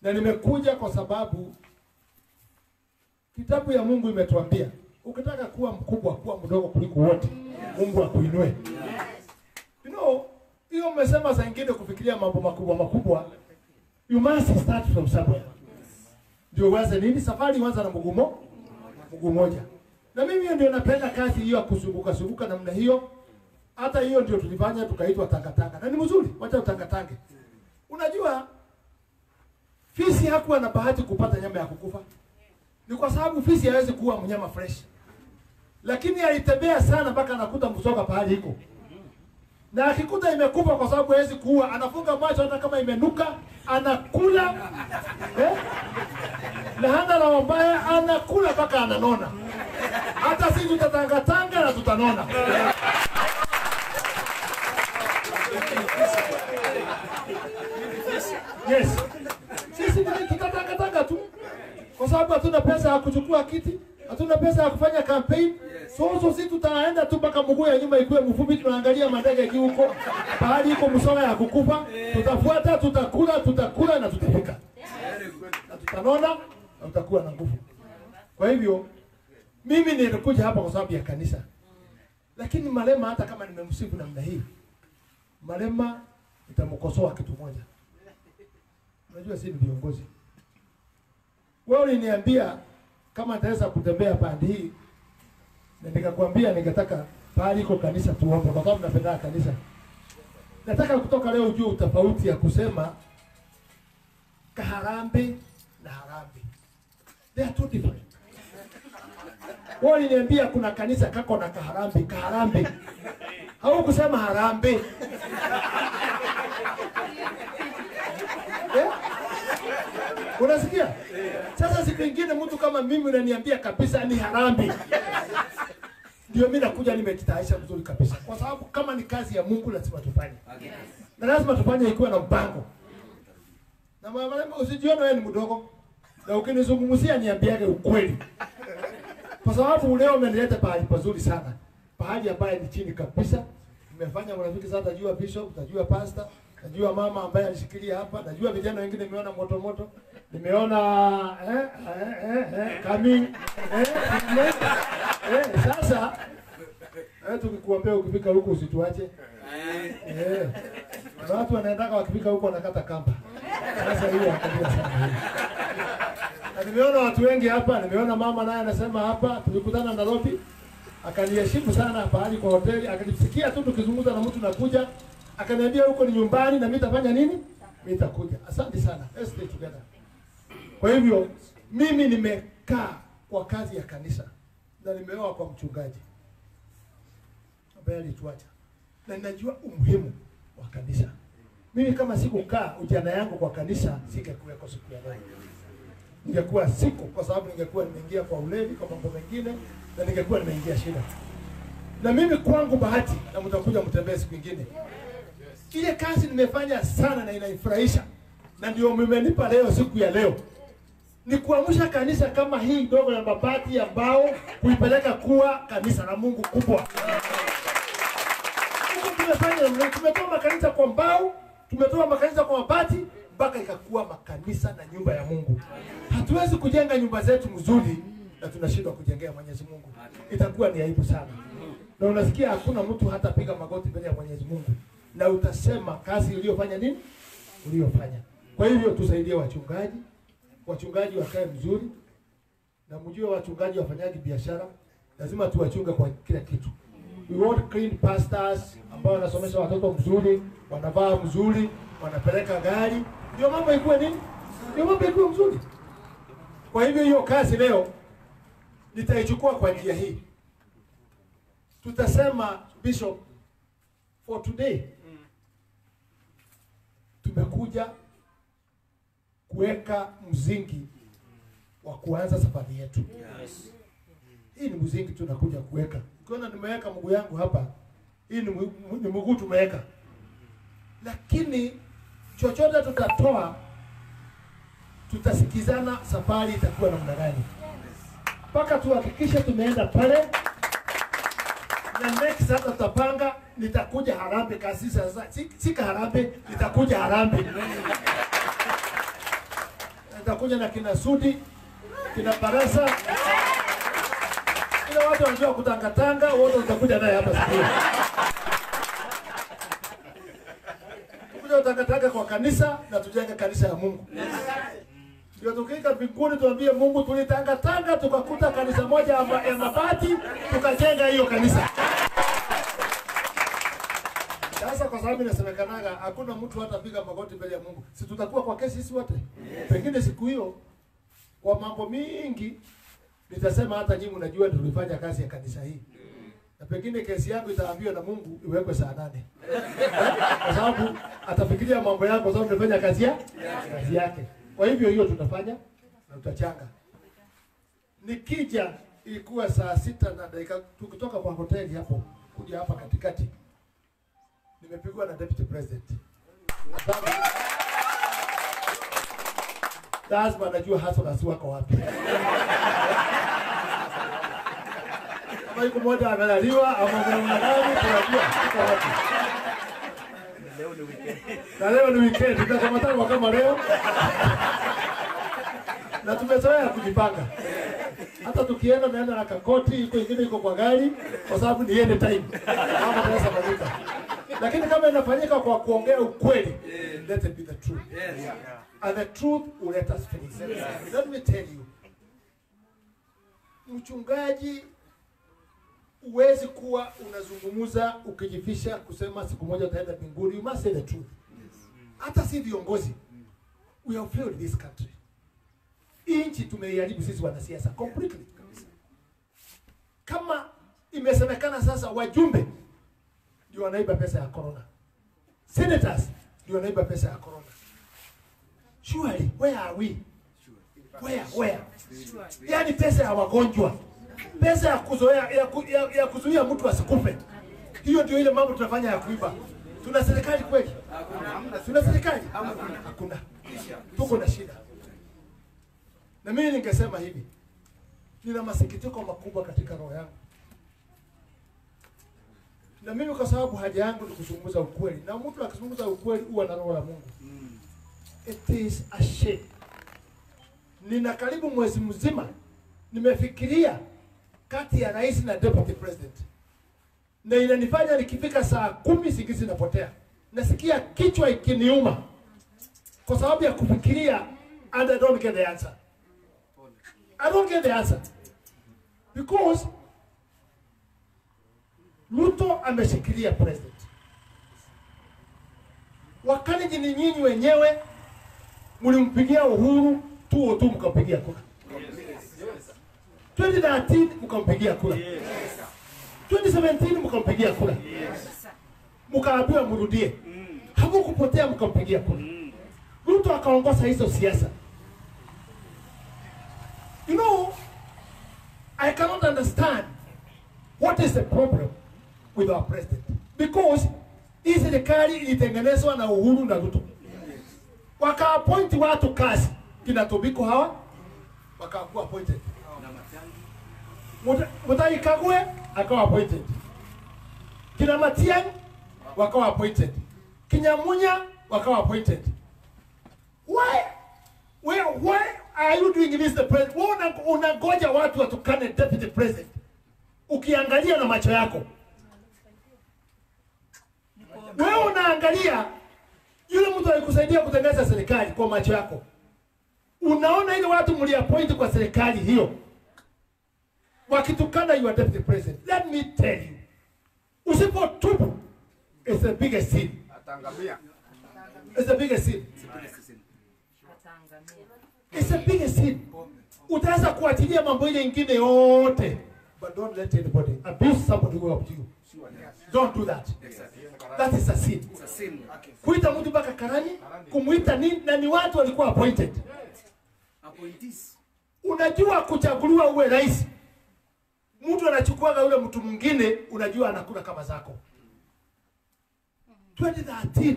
na nimekuja kwa sababu kitabu ya Mungu imetuambia ukitaka kuwa mkubwa, kuwa mdogo kuliko wote, Mungu akuinue. You know, hiyo umesema saa nyingine kufikiria mambo makubwa, you must start from somewhere. Ndio waza nini safari huanza na mguu moja. Na mimi ndio napenda kazi hiyo ya kuzunguka namna hiyo. Hata hiyo ndio tulifanya tukaitwa tangatanga. Na ni mzuri, wacha utangatange. Unajua fisi hakuwa na bahati kupata nyama ya kukufa. Ni kwa sababu fisi hawezi kuwa mnyama fresh. Lakini alitembea sana mpaka anakuta msoga pahali iko. Na akikuta imekufa kwa sababu hawezi kuua, anafunga macho hata kama imenuka, anakula. Na hana la mbaya, anakula mpaka ananona. Hata sisi tutatangatanga na tutanona. Yes. Sisi tutatangatanga tu. Kwa sababu hatuna pesa ya kuchukua kiti, hatuna pesa ya kufanya campaign. So sisi tutaenda tu mpaka mguu ya nyuma ikuwe mfupi, tunaangalia mandege yaki huko. Pahali iko msoga ya kukufa, tutafuata, tutakula na tutafika. Na tutanona na tutakuwa na nguvu. Kwa hivyo mimi nilikuja hapa kwa sababu ya kanisa. Lakini Malema hata kama nimemsifu namna hii, Malema nitamkosoa kitu moja. Unajua si ni viongozi. Wewe uliniambia kama nitaweza kutembea pande hii, na nikakwambia ningetaka pahali iko kanisa tuombe kwa sababu napenda kanisa. Nataka kutoka leo ujue tofauti ya kusema kaharambe na harambe. They are two different. Wewe uliniambia kuna kanisa kako na kaharambe. Hau kusema harambe. Unasikia? Sasa siku nyingine mtu kama mimi unaniambia kabisa ni harambe. Ndio mimi nakuja nimejitayarisha vizuri kabisa. Kwa sababu kama ni kazi ya Mungu lazima tufanye. Na lazima tufanye ikiwa na mpango. Na Malema usijione wewe ni mdogo. Na ukinizungumzia niambiage ukweli. Kwa sababu leo umenileta pahali pazuri sana. Pahali ambaye ni chini kabisa. Nimefanya marafiki sana, najua Bishop, najua pastor, najua mama ambaye alishikilia hapa, najua vijana wengine nimeona moto. Nimeona coming sasa tukikuambia ukifika huko usituache. Watu wanaendaka wakifika huko wanakata kamba. Sasa hiyo hakika sana. Na nimeona watu wengi hapa, nimeona mama naye anasema hapa tulikutana Nairobi. Akaniheshimu sana pahali kwa hoteli, akanisikia tu tukizungumza na mtu nakuja, akaniambia huko ni nyumbani na mimi nitafanya nini? Mimi nitakuja. Asante sana. Let's stay together. Kwa hivyo mimi nimekaa kwa kazi ya kanisa na nimeoa kwa mchungaji ambaye alituacha. Na ninajua umuhimu wa kanisa. Mimi kama sikukaa ujana yangu kwa kanisa singekuwa siku ya leo. Ningekuwa siku kwa sababu ningekuwa nimeingia kwa ulevi kwa mambo mengine na ningekuwa nimeingia shida. Na mimi kwangu bahati, na mtakuja mtembee siku nyingine. Ile kazi nimefanya sana na inaifurahisha. Na ndio mmenipa leo siku ya leo. Ni kuamsha kanisa kama hii dogo ya mabati ya mbao kuipeleka kuwa kanisa la Mungu kubwa. Tumetoa makanisa kwa mbao, tumetoa makanisa kwa mabati mpaka ikakuwa makanisa na nyumba ya Mungu. Hatuwezi kujenga nyumba zetu mzuri na tunashindwa kujengea Mwenyezi Mungu. Itakuwa ni aibu sana. Na unasikia hakuna mtu hata piga magoti mbele ya Mwenyezi Mungu. Na utasema kazi uliyofanya nini? Uliyofanya. Kwa hivyo tusaidie wachungaji. Wachungaji wakae mzuri. Na mjue wachungaji wafanyaji biashara. Lazima tuwachunge kwa kila kitu. We want clean pastors ambao wanasomesha watoto mzuri, wanavaa mzuri, wanapeleka gari. Ndio mambo ikuwe nini? Ndio mambo ikuwe mzuri. Kwa hivyo hiyo kazi leo nitaichukua kwa njia hii. Tutasema Bishop, for today tumekuja kuweka msingi wa kuanza safari yetu. Hii ni msingi tunakuja kuweka. Ukiona nimeweka mguu yangu hapa, hii ni mguu tumeweka. Lakini chochote tutatoa, tutasikizana safari itakuwa namna gani. Mpaka tuhakikishe tumeenda pale. Na next hata tutapanga, nitakuja Harambee kasi sasa. Sika Harambee, nitakuja Harambee. Nitakuja na kina Sudi, kina Barasa. Ile watu wanajua kutangatanga, wote utakuja naye hapa siku. Tukuja kutangatanga kwa kanisa na tujenge kanisa ya Mungu. Ndio tukika mbinguni tuambie Mungu tulitangatanga tukakuta kanisa moja ya mabati tukajenga hiyo kanisa. Sasa kwa sababu inasemekanaga hakuna mtu hata piga magoti mbele ya Mungu. Si tutakuwa kwa kesi sisi wote. Pengine siku hiyo kwa mambo mingi nitasema hata nyinyi mnajua tulifanya kazi ya kanisa hii. Na pengine kesi yangu itaambiwa na Mungu iwekwe saa 8. Kwa sababu atafikiria mambo yako kwa sababu nimefanya kazi yake. Kwa hivyo hiyo tutafanya na tutachanga. Nikija ilikuwa saa 6 na dakika tukitoka kwa hoteli hapo kuja hapa katikati. Nimepigwa na deputy president. Lazima anajua hasa wako wapi. Kama yuko mmoja amelaliwa ama mwanadamu tunajua yuko wapi. Leo ni weekend, tutakamata kama leo. Na tumezoea kujipanga. Hata tukienda naenda na kakoti, iko ingine iko kwa gari kwa sababu ni end time. Kama tunaweza fanyika. Lakini kama inafanyika kwa kuongea ukweli, let it be the truth. And the truth will let us finish. Let me tell you. Mchungaji uwezi kuwa unazungumuza ukijifisha kusema siku moja utaenda mbinguni. You must say the truth. Hata si viongozi. We have failed this country. Inchi tumeiharibu sisi wanasiasa completely. Kama imesemekana sasa wajumbe ndio wanaiba pesa ya corona. Senators ndio wanaiba pesa ya corona. Surely, where are we? Where? Yaani pesa ya wagonjwa. Pesa ya kuzoea ya kuzuia mtu asikufe. Hiyo ndio ile mambo tunafanya ya kuiba. Tuna serikali kweli? Tuna serikali? Hakuna. Tuko na shida. Na mimi ningesema hivi. Nina masikitiko makubwa katika roho yangu. Na mimi kwa sababu haja yangu ni kuzungumza ukweli. Na mtu akizungumza ukweli huwa na roho ya Mungu. It is a shame. Nina karibu mwezi mzima nimefikiria kati ya rais na deputy president. Na inanifanya nikifika saa 10 sikizi napotea. Nasikia kichwa ikiniuma. Kwa sababu ya kufikiria and I don't get the answer. I don't get the answer. Because Ruto ameshikilia president. Wakati ni nyinyi wenyewe mlimpigia Uhuru tu mkampigia kura. 2013 mkampigia kura. 2017 mkampigia kura. Mkaambiwa mrudie. Hamukupotea mkampigia kura. Ruto akaongoza hizo siasa. You know, I cannot understand what is the problem with our president. Because hii serikali ilitengenezwa na Uhuru na Ruto. Waka-appoint watu kazi. Kina Tobiko hawa wakakuwa appointed. Mutahi Kagwe akawa appointed. Kina Matiang'i wakawa appointed. Kinyamunya wakawa appointed. Why are you doing this the president? Unangoja watu watukane deputy president. Ukiangalia na macho yako. Wewe unaangalia yule mtu alikusaidia kutengeneza serikali kwa macho yako. Unaona ile watu mliappoint kwa serikali hiyo wakitukana your deputy president. Let me tell you. Usipotubu, it's the biggest sin. Atangamia. It's the biggest sin. It's the biggest sin. Utaweza kuachilia mambo ile ingine yote, but don't let anybody abuse somebody who helped you. Don't do that. That is a sin. It's a sin. Kuita mtu mpaka karani, kumuita nini, na ni watu walikuwa appointed. Appointees. Unajua kuchaguliwa uwe rais. Mtu anachukua yule mtu mwingine, unajua anakula kama zako. 2013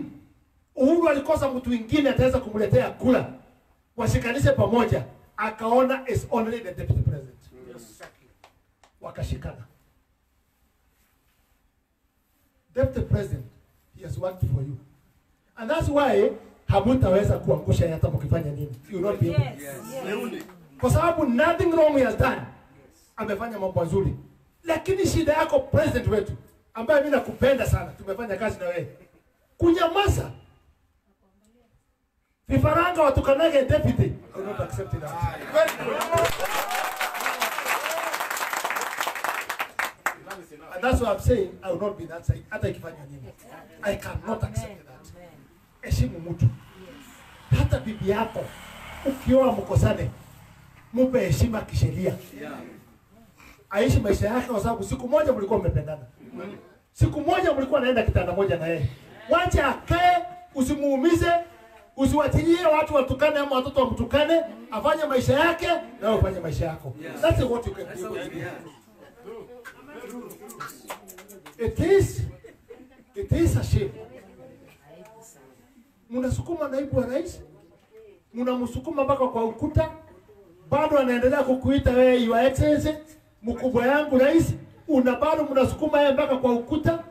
Uhuru alikosa mtu mwingine ataweza kumletea kula. Washikanishe pamoja, akaona is only the deputy president. Wakashikana. Deputy president, he has worked for you. And that's why hamutaweza kuangusha hata mkifanya nini. You will not be able. Yes. Kwa sababu nothing wrong he has done. Amefanya mambo mazuri. Lakini shida yako president wetu, ambaye mimi nakupenda sana, tumefanya kazi na wewe. Kunyamaza. Vifaranga watukanage deputy. I will not accept that. And that's what I'm saying, I will not be that side. Hata ikifanya nini. I cannot accept that. Heshimu mtu. Hata bibi yako ukioa mkosane, mupe heshima kisheria. Aishi maisha yake kwa sababu siku moja mlikuwa mmependana. Siku moja mlikuwa naenda kitanda moja na yeye. Wacha akae, usimuumize, usiwachilie watu watukane ama watoto wamtukane, afanye maisha yake na wewe ufanye maisha yako. That's what you can do. It is a shame. Mnasukuma naibu wa rais, mnamsukuma mpaka kwa ukuta, bado anaendelea kukuita wewe your excellency, mkubwa yangu rais, bado mnasukuma yeye mpaka kwa ukuta,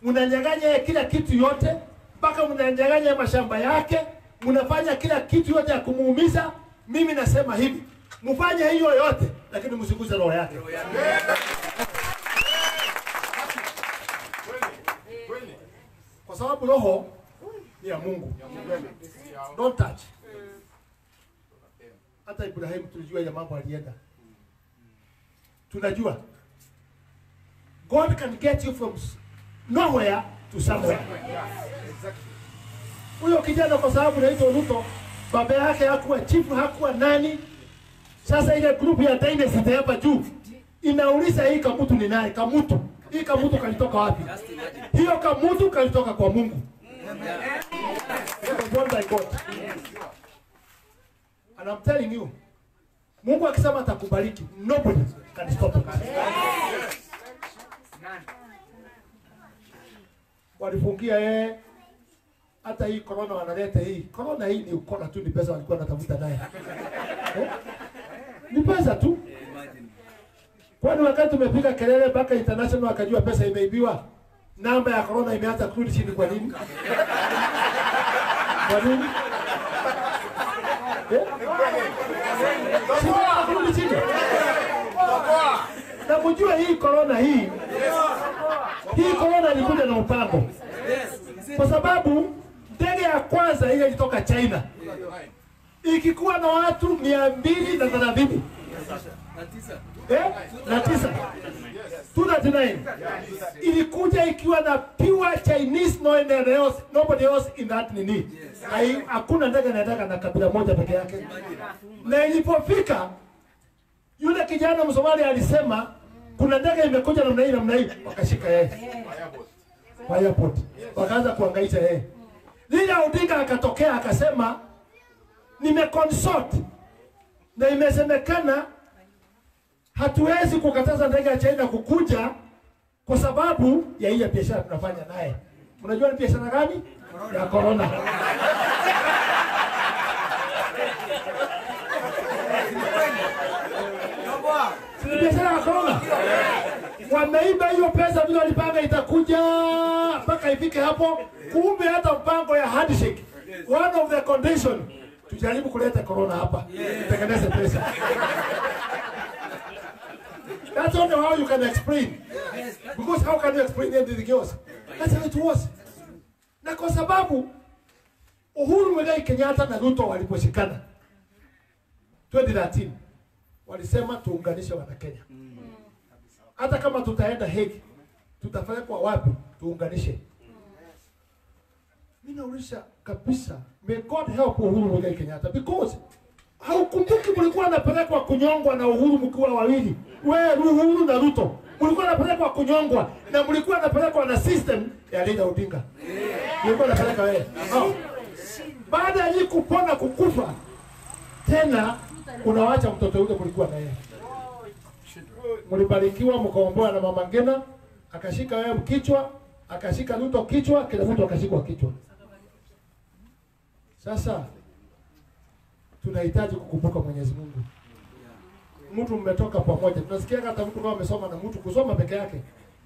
mnanyang'anya yeye kila kitu yote, mpaka mnanyang'anya mashamba yake, mnafanya kila kitu yote ya kumuumiza. Mimi nasema hivi, mfanye hiyo yote, lakini msiguze roho yake. Kwa sababu roho ni ya Mungu. Don't touch. Hata Ibrahim tulijua ya mambo alienda. Tunajua God can get you from nowhere to somewhere. Huyo kijana kwa sababu anaitwa Ruto, baba yake hakuwa chief, hakuwa nani. Sasa ile group ya dynasty hapa juu inauliza hii Kamutu ni nani? Kamutu. Hii Kamutu kalitoka wapi? Hiyo Kamutu kalitoka kwa Mungu. By God. And I'm telling you, Mungu akisema atakubariki, nobody can stop it. Walifungia yeye, hata hii corona wanaleta hii. Corona hii ni ukona tu, ni pesa walikuwa wanatafuta naye. Ni pesa tu. Kwani wakati tumepiga kelele mpaka international akajua pesa imeibiwa, namba ya corona imeanza kurudi chini kwa nini? Kwa nini? Na kujua hii corona hii corona ilikuja na mpango. Kwa sababu ndege ya kwanza ile ilitoka China. Ikikuwa na watu 230. Na 299. Ilikuja ikiwa na pure Chinese, nobody else in that nini. Hakuna ndege inataka na kabila moja peke yake. Na ilipofika yule kijana Msomali alisema kuna ndege imekuja namna hii, wakashika yeye. Airport. Wakaanza kuhangaisha yeye. Lila Odinga akatokea akasema nimeconsult na imesemekana hatuwezi kukataza ndege ya China kukuja kwa sababu ya ile biashara tunafanya naye. Unajua ni biashara gani? Ya corona. Ni biashara ya corona. Wameiba hiyo pesa vile walipanga itakuja mpaka ifike hapo, kumbe hata mpango ya handshake. One of the condition tujaribu kuleta corona hapa. Tutengeneze pesa. That's only how you can explain. Because how can you explain anything else? That's how it was. Na kwa sababu Uhuru Muigai Kenyatta na Ruto waliposhikana 2013 walisema tuunganishe wana Kenya. Hata kama tutaenda Hague, tutafanya kwa wapi? Tuunganishe. Mimi naulisha kabisa, may God help Uhuru Muigai Kenyatta because haukumbuki mlikuwa napelekwa kunyongwa na Uhuru mkiwa wawili. Wewe Uhuru na Ruto mlikuwa napelekwa kunyongwa na mlikuwa napelekwa na system ya Raila Odinga. Mlikuwa napeleka wewe. Baada ya kupona kukufa tena unawaacha mtoto yule mlikuwa na yeye. Mlibarikiwa mkaomboa na Mama Ngina, akashika wewe kichwa, akashika Ruto kichwa, kila mtu akashikwa kichwa. Sasa tunahitaji kukumbuka Mwenyezi Mungu. Mtu mmetoka pamoja. Tunasikia hata mtu kama amesoma na mtu kusoma peke yake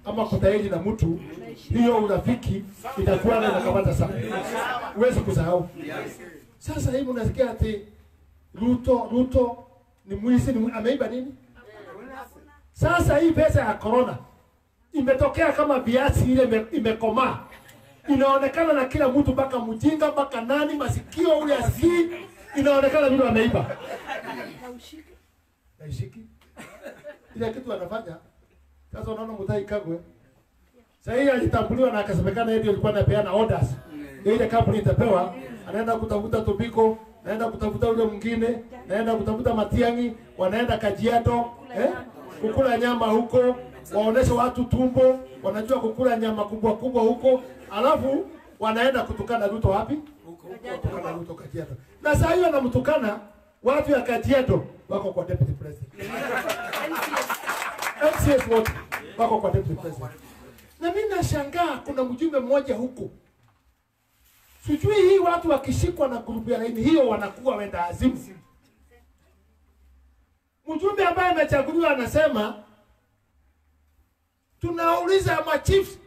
ama kutaili na mtu, hiyo urafiki itakuwa na kamata sana. Huwezi kusahau. Sasa hivi unasikia ati Ruto ni mwizi, ameiba nini? Sasa hii pesa ya corona imetokea kama viazi ile imekomaa. Inaonekana na kila mtu mpaka mjinga mpaka nani masikio ule asikii, inaonekana vile ameiba. Naishiki. Ile kitu anafanya. Sasa unaona Mutahi Kagwe. Sasa hii alitambuliwa na akasemekana yeye alikuwa anapeana orders. Ile kampuni itapewa, anaenda kutafuta Tobiko, anaenda kutafuta ule mwingine, anaenda kutafuta Matiang'i, wanaenda Kajiado, kukula nyama huko, waoneshe watu tumbo, wanajua kukula nyama kubwa kubwa huko, alafu wanaenda kutukana Ruto wapi? Kutukana Ruto Kajiado. Na sasa hiyo anamtukana watu ya Kajiado wako kwa deputy president. MCS wote wako kwa deputy president. Na mimi nashangaa kuna mjumbe mmoja huko. Sijui hii watu wakishikwa na grupu ya laini hiyo wanakuwa wenda azimu. Mjumbe ambaye amechaguliwa anasema tunauliza machiefs,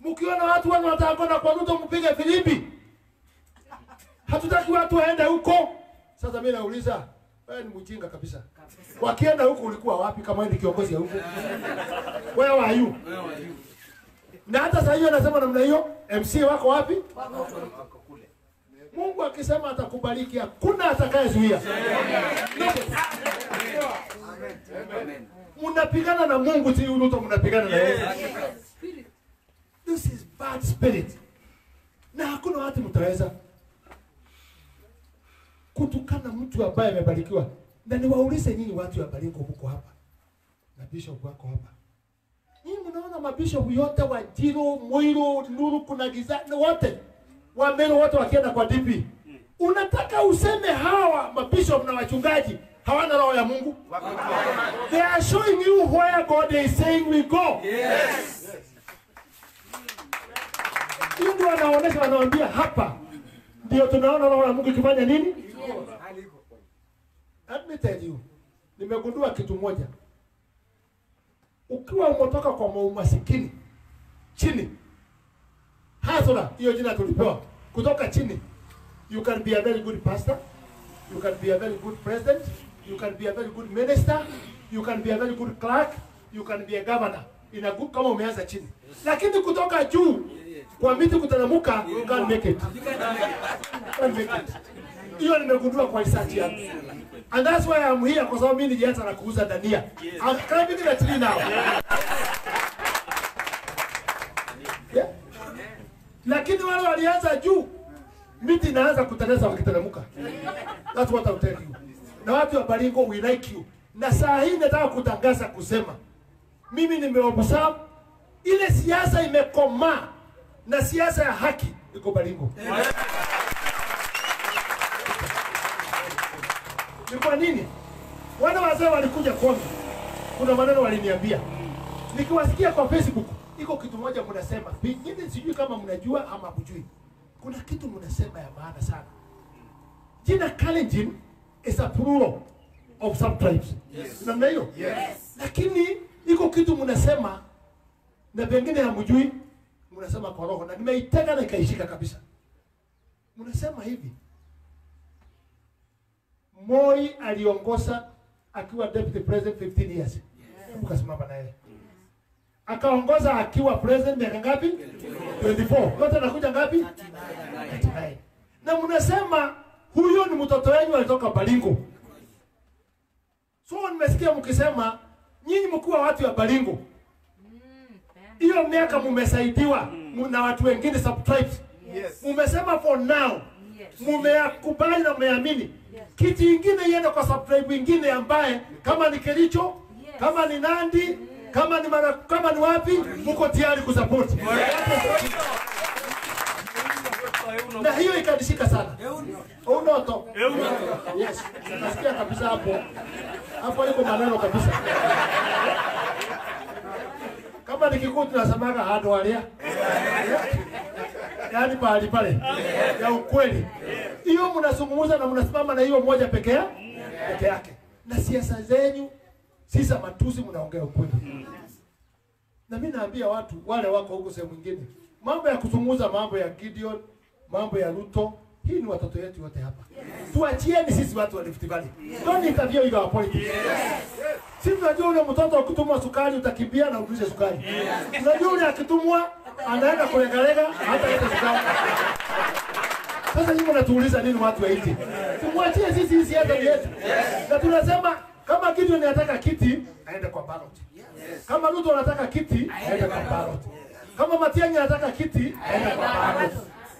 mkiona watu wanataka kwa Ruto mpige filimbi. Hatutaki watu waende huko. Sasa mimi nauliza, wewe ni mjinga kabisa. Wakienda huko ulikuwa wapi kama wewe ni kiongozi ya huko? Where are you? Na hata sasa hiyo anasema namna hiyo, MC wako wapi? Wako kule. Mungu akisema atakubariki, hakuna atakayezuia. Amen. Mnapigana na Mungu si Ruto, mnapigana na yeye. This is bad spirit. Na hakuna watu mtaweza kutukana mtu ambaye amebarikiwa. Na niwaulize nyinyi watu wa Baringo huko hapa. Na bishop wako hapa. Nyinyi mnaona mabishop yote wa Jiro, Moiro, Nuru, kuna giza wote. Wa Meru wote wakienda kwa DP. Unataka useme hawa mabishop na wachungaji hawana roho ya Mungu? They are showing you where God is saying we go. Yes. Ndio wanaonesha, wanawaambia hapa ndio tunaona roho ya Mungu ikifanya nini? Let me tell you, nimegundua kitu moja. Ukiwa umetoka kwa umasikini chini, hasura hiyo jina tulipewa kutoka chini, you can be a very good pastor, you can be a very good president, you can be a very good minister, you can be a very good clerk, you can be a governor in a good, kama umeanza chini. Lakini kutoka juu kwa miti kutanamuka, you can make it. Hiyo nimegundua kwa research yangu. And that's why I'm here, kwa sababu mimi nilianza na kuuza dania. I'm climbing the tree now. Yeah. Lakini wale walianza juu, miti inaanza kuteleza wakiteremka. That's what I'll tell you. Na watu wa Baringo, we like you. Na saa hii nataka kutangaza kusema, mimi nimeobserve ile siasa imekomaa na siasa ya haki iko Baringo. Ni kwa nini? Wale wazee walikuja kwangu. Kuna maneno waliniambia. Nikiwasikia kwa Facebook, iko kitu moja mnasema. Pengine sijui kama mnajua ama hamjui. Kuna kitu mnasema ya maana sana. Jina Kalenjin is a plural of subtribes. Yes. Namna hiyo? Yes. Lakini iko kitu mnasema na pengine hamjui, mnasema kwa roho na nimeitega na ikaishika kabisa. Mnasema hivi. Moi aliongoza akiwa deputy president 15 years. Mkasimama naye. Akaongoza akiwa president miaka ngapi? 24. Yote anakuja ngapi? 39. Na mnasema huyo ni mtoto wenu alitoka Baringo. So nimesikia mkisema nyinyi mkuwa watu wa Baringo. Hiyo miaka mmesaidiwa na watu wengine subtribes. Yes. Mmesema for now. Mmekubali na mmeamini. Kitu kingine iende kwa subtribe nyingine ambaye kama ni Kericho, kama ni Nandi, kama ni wapi, mko tayari kusupport. Na hiyo ikanishika sana. Unoto. Yes. Nasikia kabisa hapo. Hapo iko maneno kabisa. Kama nikikuta tunasemaga hado walia. Yaani pale pale. Ya ukweli. Hiyo mnazungumza na mnasimama na hiyo moja peke yake. Na siasa zenyu sisi matusi mnaongea ukweli. Na mimi naambia watu wale wako huko sehemu nyingine. Mambo ya kuzungumza mambo ya Gideon, mambo ya Ruto, hii ni watoto wetu wote hapa. Tuachieni sisi watu wa Rift Valley. Don't interview with our politics. Sisi tunajua ule mtoto akitumwa sukari utakimbia na urudishe sukari. Tunajua ule akitumwa anaenda kulegalega hata leta sukari. Sasa nyinyi mnatuuliza nini watu wa hizi? Tumwachie sisi siasa yetu. Na tunasema kama Gideon anataka kiti aende kwa ballot. Kama Ruto anataka kiti aende kwa ballot. Kama Matiang'i anataka kiti aende kwa ballot.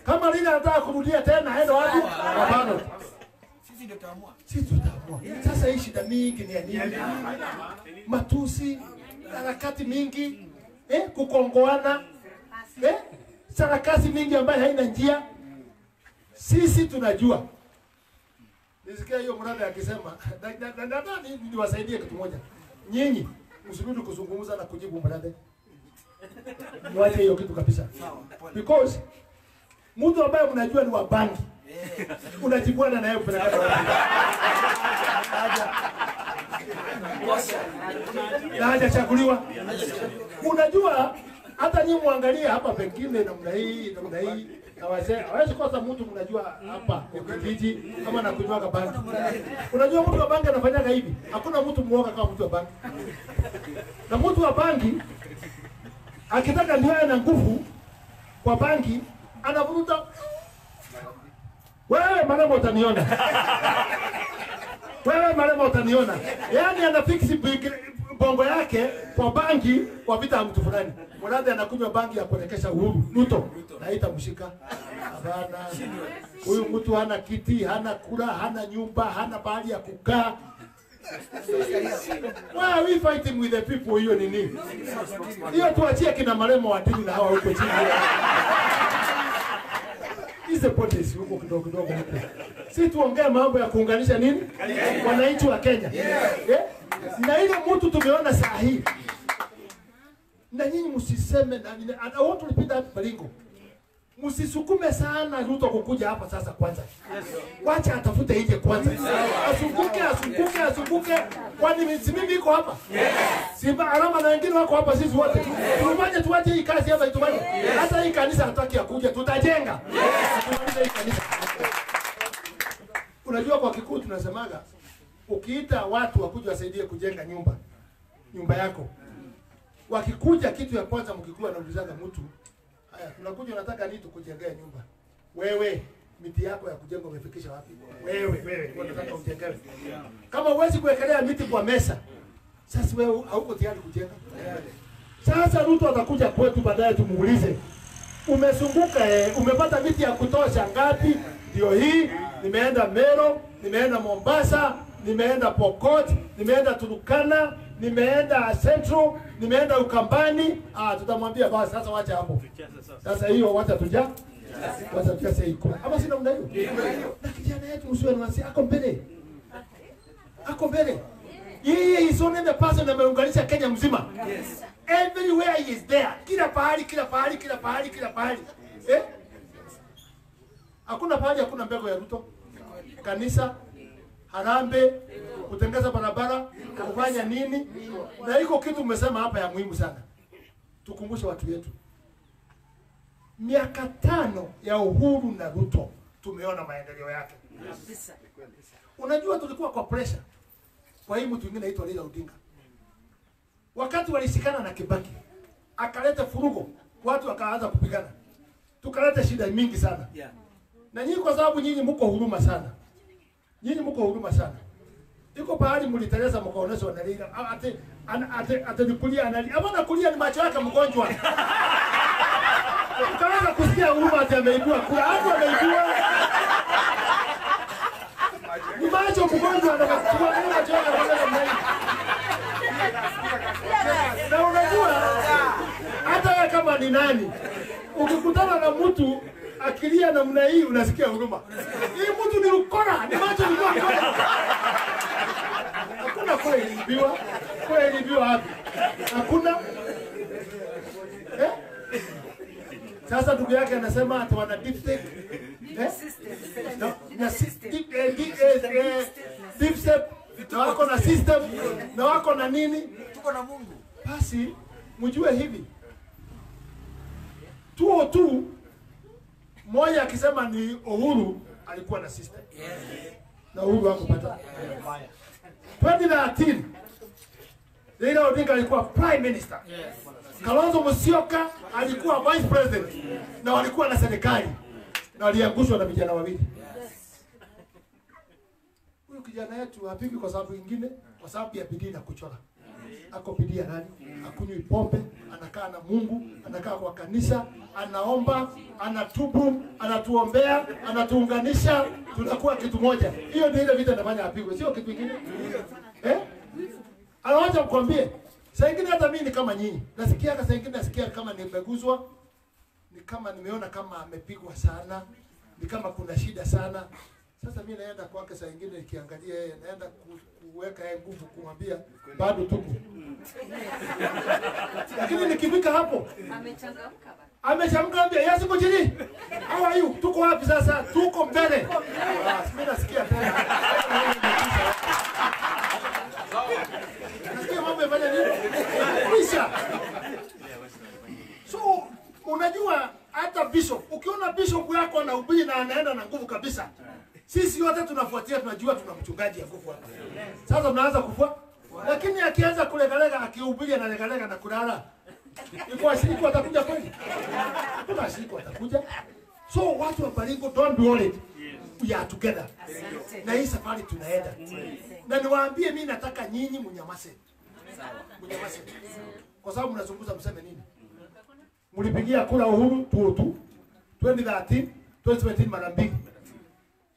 Kama Lina anataka kurudia tena aende wapi? Kwa ballot. Sisi ndio tutaamua. Sisi tutaamua. Sasa hii shida mingi ni ya nini? Matusi, harakati mingi, kukongoana, sarakasi mingi ambayo haina njia. Sisi tunajua. Nisikia hiyo mrada akisema, nadhani niwasaidie kitu moja. Nyinyi msirudi kuzungumza na kujibu mrada. Mwache hiyo kitu kabisa. Because mtu ambaye mnajua ni wa bangi. Unajibuana na yeye kupeleka. Na hajachaguliwa. Unajua hata nyinyi muangalie hapa pengine namna hii na wazee hawezi kosa mtu mnajua hapa kijiji kama na kunywa bangi. Unajua mtu wa bangi anafanyaga hivi. Hakuna mtu muoga kama mtu wa bangi. Na mtu wa bangi akitaka ndio ana nguvu kwa bangi anavuta. Wewe maremo utaniona. Wewe maremo utaniona. Yaani anafix bongo yake kwa bangi kwa vita mtu fulani. Mwanadamu anakunywa bangi ya kuelekesha uhuru. Ruto naita mshika. Hapana. Huyu mtu hana kiti, hana kula, hana nyumba, hana bahali ya kukaa. Why are we fighting with the people hiyo ni nini? Hiyo tuachie kina maremo wa dini na hawa huko chini. Hizo policies huko kidogo huko. Si tuongee mambo ya kuunganisha nini? Wananchi wa Kenya. Na ile mtu tumeona saa hii. Na nyinyi msiseme na I want to repeat that Baringo. Msisukume sana Ruto kukuja hapa sasa kwanza. Wacha atafute nje kwanza. Asunguke. Kwani mimi niko hapa? Simba alama na wengine wako hapa sisi wote. Tumanye tuache hii kazi hapa itumanye. Hata hii kanisa hataki kuja tutajenga. Tumalize hii kanisa. Unajua kwa Kikuyu tunasemaga ukiita watu wakuja wasaidie kujenga nyumba yako. Wakikuja kitu ya kwanza mkikuwa anaulizaga mtu, haya tunakuja unataka nini tukujengee nyumba? Wewe miti yako ya kujenga umefikisha wapi? Wewe unataka ujengee. Kama huwezi kuwekelea miti kwa mesa, sasa wewe hauko tayari kujenga. Sasa Ruto atakuja kwetu baadaye tumuulize, umezunguka umepata miti ya kutosha ngapi? Ndio hii, nimeenda Meru, nimeenda Mombasa, nimeenda Pokot, nimeenda Turkana, nimeenda Central, nimeenda Ukambani. Tutamwambia basi sasa wacha hapo. Sasa hiyo wacha tuja. Wacha tuja iko. Ama sina muda hiyo. Na kijana yetu msiwe na wasi ako mbele. Yeye isone the person ameunganisha Kenya mzima. Everywhere he is there. Kila pahali. Eh? Hakuna pahali hakuna mbegu ya Ruto. Kanisa, harambe, kutengeza barabara, kufanya nini? Na iko kitu umesema hapa ya muhimu sana. Tukumbushe watu wetu. Miaka 5 ya Uhuru na Ruto tumeona maendeleo yake. Unajua tulikuwa kwa pressure. Kwa hii mtu mwingine anaitwa Raila Odinga. Wakati walishikana na Kibaki, akaleta furugo, watu wakaanza kupigana. Tukaleta shida mingi sana. Na nyinyi kwa sababu nyinyi mko huruma sana. Iko pahali mliteleza mkaonesha na Raila. Ate nikulia anali. Abana kulia ni macho yake mgonjwa. Ukaanza kusikia huruma ati ameibua. Kuna hapo ameibua. Ni macho mgonjwa anachukua macho yake mgonjwa. Na unajua hata kama ni nani ukikutana na mtu akilia namna hii unasikia huruma. Hii mtu ni ukora, ni macho ni ukora. Hakuna kuelibiwa hapo. Hakuna. Sasa ndugu yake anasema ati wana deep state. Deep state. Na wako na system, na wako na nini? Tuko na Mungu. Basi mjue hivi. 202 moja akisema ni Uhuru alikuwa na system. Na Uhuru hakupata. 2013 Raila Odinga alikuwa prime minister. Kalonzo Musyoka alikuwa vice president na walikuwa na serikali na waliangushwa na vijana wawili. Huyu kijana yetu hapigi kwa sababu nyingine, kwa sababu ya bidii na kuchora. Ako bidii nani? Akunywi pombe, anakaa na Mungu, anakaa kwa kanisa, anaomba, anatubu, anatuombea, anatuunganisha, tunakuwa kitu moja. Hiyo ndio ile vita inafanya apigwe, sio kitu kingine. Anawacha kukwambie, saa nyingine hata mimi ni kama nyinyi. Saa nyingine nasikia kama nimeguzwa, ni kama nimeona kama amepigwa sana, ni kama kuna shida sana. Sasa mimi naenda kwake saa nyingine nikiangalia yeye, naenda kuweka yeye nguvu kumwambia bado tuko. Lakini nikifika hapo amechangamka ambia yasi kujini. How are you? Tuko wapi sasa? Tuko mbele. Mimi nasikia tena. Nasikia mambo yafanya nini? Kisha. So unajua hata bishop, ukiona bishop yako anahubiri na anaenda na nguvu kabisa. Sisi wote tunafuatia, tunajua tuna mchungaji ya kufu hapa. Sasa tunaanza kufua. Lakini akianza kulegalega akihubiri analegalega na kulala. Iko siku atakuja kweli? Kuna siku atakuja. So watu wa Baringo, don't be worried. We are together. Na hii safari tunaenda. Na niwaambie mimi nataka nyinyi mnyamase. Mnyamase. Kwa sababu mnazunguza mseme nini? Mlipigia kura Uhuru 2013, 2017 mara mbili.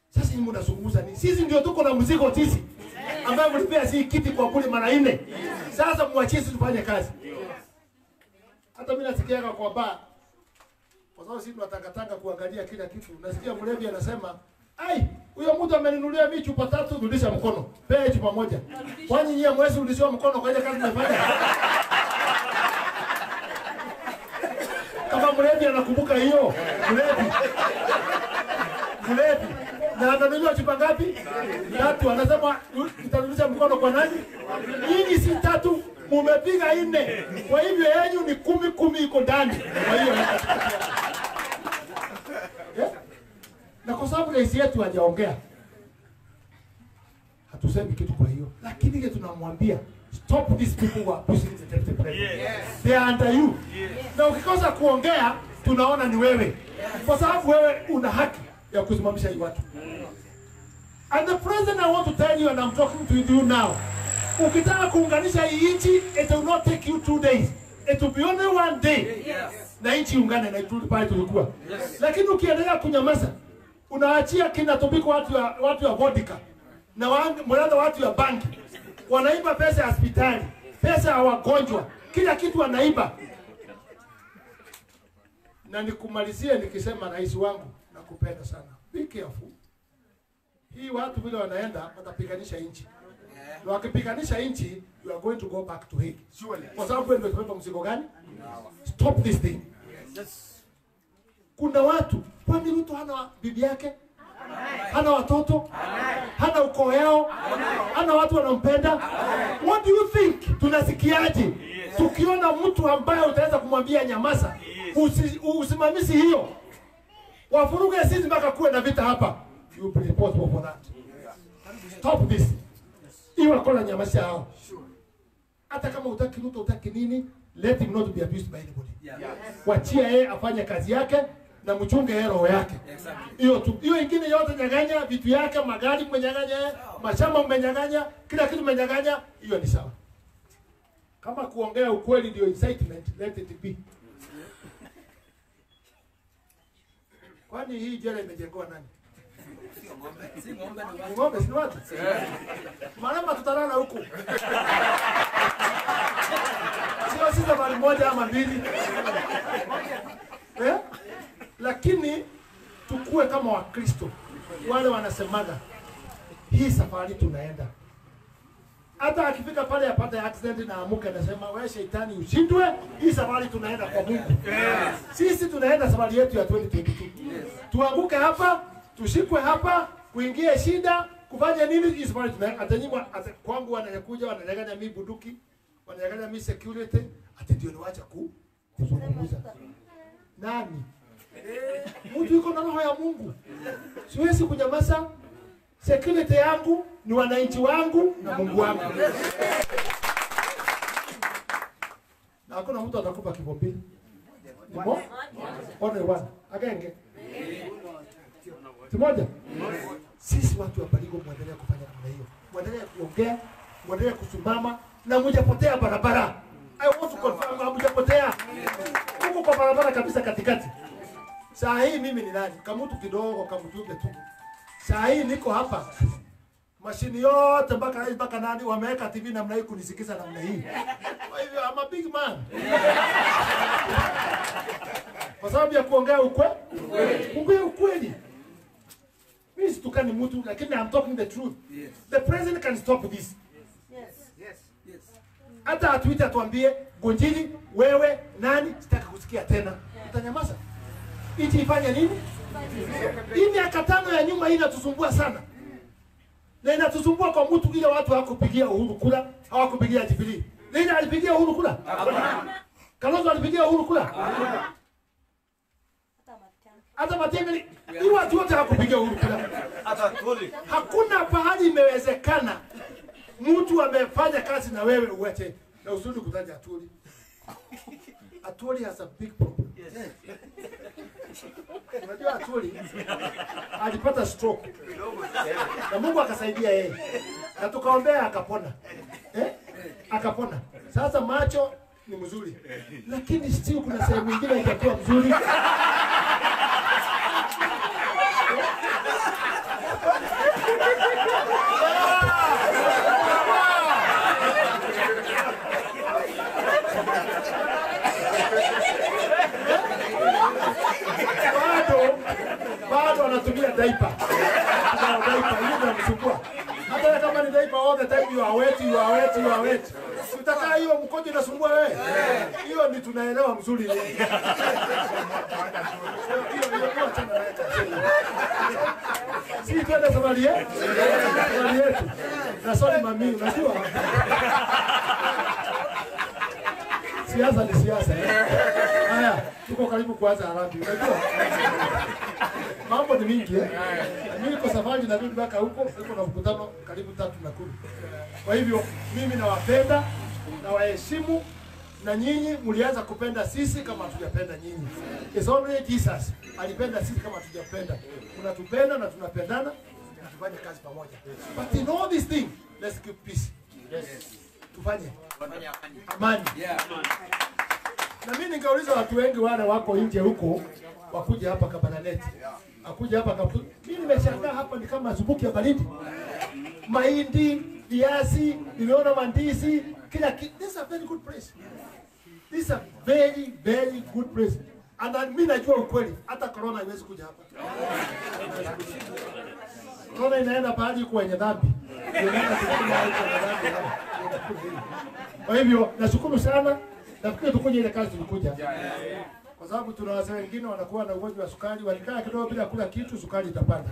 Sasa nyinyi mnazungumza nini? Sisi ndio tuko na mzigo sisi. Ambaye mlipea si kiti kwa kule mara 4. Sasa muachie sisi tufanye kazi. Hata mimi nasikia kwa baa. Kwa sababu sisi tunatangatanga kuangalia kila kitu. Nasikia mlevi anasema, "Ai, huyo mtu ameninunulia mimi chupa 3, rudisha mkono. Pea chupa moja." Kwani nyie mwezi rudishiwa mkono kwa ile kazi mmefanya? Kama mlevi anakumbuka hiyo, mlevi. Na ananunua chupa ngapi? 3. Anasema nitarudisha mkono kwa nani? Nyinyi si 3, mumepiga 4. Kwa hivyo yenu ni 10 iko ndani. Kwa hiyo na kwa sababu rais yetu hajaongea, hatusemi kitu. Kwa hiyo lakini ile tunamwambia stop these people who are pushing the deputy president. They are under you. Na ukikosa kuongea tunaona ni wewe. Kwa sababu wewe una haki ya kusimamisha hii watu. And the president, I want to tell you, and I'm talking to you now. Ukitaka kuunganisha hii nchi, it will not take you 2 days. It will be only 1 day. Na nchi ungane na turudi pale tulikuwa. Lakini ukiendelea kunyamaza, unaachia kinatobiko watu ya vodka. Na watu ya banki. Wanaiba pesa ya hospitali, pesa ya wagonjwa, kila kitu wanaiba. Na nikumalizie nikisema rais wangu nakupenda sana. Be careful. Hii watu vile wanaenda watapiganisha nchi. Na wakipiganisha nchi, you are going to go back to Hague. Surely. Kwa sababu ndio tumebeba mzigo gani? Stop this thing. Yes. Kuna watu, kwani Ruto hana bibi yake? Hana watoto? Hana ukoo yao? Hana watu wanampenda? What do you think? Tunasikiaje? Tukiona mtu ambaye utaweza kumwambia nyamaza, usimamizi hiyo. Wafuruge sisi mpaka kuwe na vita hapa. You be responsible for that. Stop this. Iwe kona nyamaza hao. Hata kama utaki Ruto utaki nini, let him not be abused by anybody. Wachia yeye afanye kazi yake na mchunge yeye roho yake. Hiyo tu. Hiyo ingine yote nyang'anya, vitu yake, magari mmenyang'anya, mashamba mmenyang'anya, kila kitu mmenyang'anya, hiyo ni sawa. Kama kuongea ukweli ndio incitement, let it be. Kwani hii jela imejengwa nani? Ng'ombe si watu? Maana tutalala huku. Sio sisi bali moja ama mbili. Lakini tukue kama Wakristo. Wale wanasemaga hii safari tunaenda. Hata akifika pale apate accident na amuke anasema wewe shetani ushindwe, hii safari tunaenda kwa Mungu. Sisi tunaenda safari yetu ya 2022. Tuanguke hapa, tushikwe hapa, kuingie shida, kufanya nini hii safari tunaenda. Atanyimwa kwangu wanakuja wananyang'anya mimi bunduki, wananyang'anya mimi security, ati ndio niwacha kuzungumza. Nani? Mtu yuko na roho ya Mungu. Siwezi kunyamaza. Security yangu ni wananchi wangu na Mungu wangu. Na hakuna mtu atakupa kifo mbili. Nimo? One one. Agenge. Timoja. Sisi watu wa Baringo muendelee kufanya namna hiyo. Muendelee kuongea, muendelee kusimama na mjapotea barabara. I want to confirm mjapotea. Huko kwa barabara kabisa katikati. Saa hii mimi ni nani? Kama mtu kidogo kama mjumbe tu. Saa hii niko hapa. Mashini yote mpaka nani wameweka TV namna hii kunisikiza namna hii. Kwa hivyo I'm a big man. Kwa sababu ya kuongea ukweli. Mimi situkani mtu lakini I'm talking the truth. Yes. The president can stop this. Yes. Hata atuite atuambie Gonjini wewe nani sitaki kusikia tena. Utanyamaza. Iti ifanye nini? Hii miaka 5 ya nyuma hii inatusumbua sana. Na inatusumbua kwa mtu ile watu hawakupigia Uhuru kura, hawakupigia Jubilee. Nani alipigia Uhuru kura? Hakuna. Kalonzo alipigia Uhuru kura? Hakuna. Hata Matiang'i, ni watu wote hawakupigia Uhuru kura. Hata Tuli. Hakuna pahali imewezekana mtu amefanya kazi na wewe uache na usudi kutaja Atuli. Atuli has a big problem. Yes. Unajua Atuli alipata stroke. Na Mungu akasaidia yeye. Na tukaombea akapona. Akapona. Sasa macho ni mzuri. Lakini still kuna sehemu nyingine haitakuwa mzuri. Bado anatumia diaper. Hiyo inamsumbua. Hata kama ni diaper all the time you are wet. Utakaa hiyo mkojo inasumbua wewe. Hiyo ni tunaelewa mzuri leo. Hiyo tena naeka. Si twende safari yetu. Na sorry mami, unajua? Siasa ni siasa. Haya, tuko karibu kuanza harambee. Unajua? Mambo ni mingi. Mimi niko safari na mimi mpaka huko, niko na mkutano karibu 3 na 10. Kwa hivyo mimi nawapenda na waheshimu na nyinyi mlianza kupenda sisi kama hatujapenda nyinyi. It's only Jesus alipenda sisi kama hatujapenda. Unatupenda na tunapendana na tufanye kazi pamoja. But in all this thing, let's keep peace. Yes. Tufanye amani. Yeah. Na mimi ningeuliza watu wengi wale wako nje huko wakuja hapa Kabananeti. Akuja hapa kapu. Mimi nimeshangaa hapa ni kama zubuki ya baridi. Mahindi, viazi, niliona mandizi, kila kitu. This is a very good place. This is a very, very good place. And mimi najua ukweli, hata corona haiwezi kuja hapa. Corona inaenda pahali kwenye dhambi. Kwa hivyo nashukuru sana. Nafikiri tukuje ile kazi tulikuja. Kwa sababu tuna wazee wengine wanakuwa na ugonjwa wa sukari, walikaa kidogo bila kula kitu, sukari itapanda.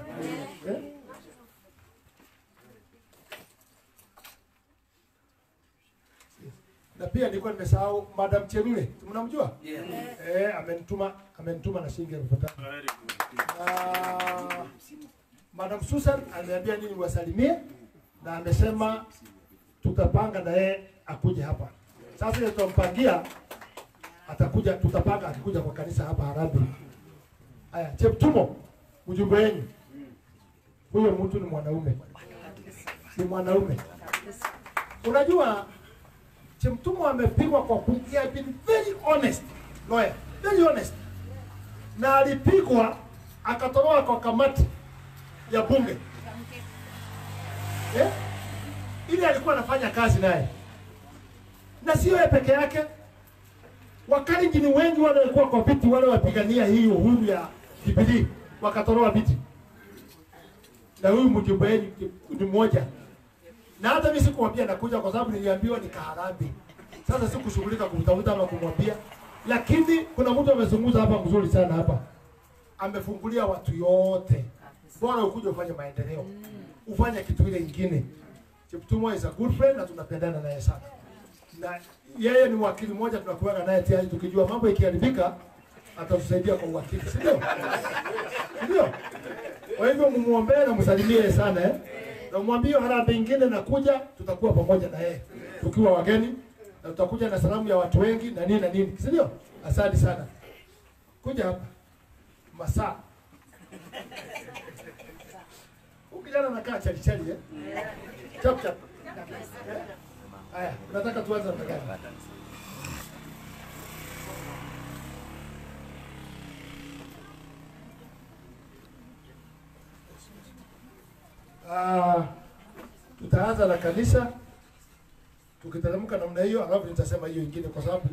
Na pia nilikuwa nimesahau Madam Cherule. Mnamjua? Amenituma na shilingi 5,000. Madam Susan aliniambia nini wasalimie na amesema tutapanga na yeye akuje hapa. Sasa ile tutampangia atakuja, tutapanga akikuja kwa kanisa hapa Harambee. Haya, Cheptumo, ujumbe wenu. Huyo mtu ni mwanaume. Ni mwanaume. Unajua Cheptumo amepigwa kwa kuongea, been very honest lawyer, very honest. Na alipigwa akatolewa kwa kamati ya bunge. Ili alikuwa anafanya kazi naye. Na sio yeye peke yake. Wakalenjin wengi wale walikuwa kwa viti, wale wapigania hii uhuru ya Jubilee wakatolewa viti. Na huyu mjumbe ni mmoja. Na hata mimi sikumwambia nakuja kwa sababu niliambiwa ni Harambee. Sasa sikushughulika kumtafuta ama kumwambia. Lakini kuna mtu amezungumza hapa mzuri sana hapa. Amefungulia watu yote. Bora ukuje ufanye maendeleo. Ufanye kitu ile nyingine. Cheptumo is a good friend na tunapendana naye sana. Na yeye ni wakili mmoja tunakuwa naye tayari, tukijua mambo ikiharibika atatusaidia kwa wakili, si ndio? Ndio. Kwa hivyo mumuombee na msalimie sana Na mwambie Harambee nyingine nakuja, tutakuwa pamoja na yeye. Tukiwa wageni na tutakuja na salamu ya watu wengi na nini, si ndio? Asante sana. Kuja hapa. Masaa. Ukijana nakaa chali Chap. Haya, unataka tuanze na gani? Tutaanza na kanisa. Tukiteremka namna hiyo, alafu nitasema hiyo ingine kwa sababu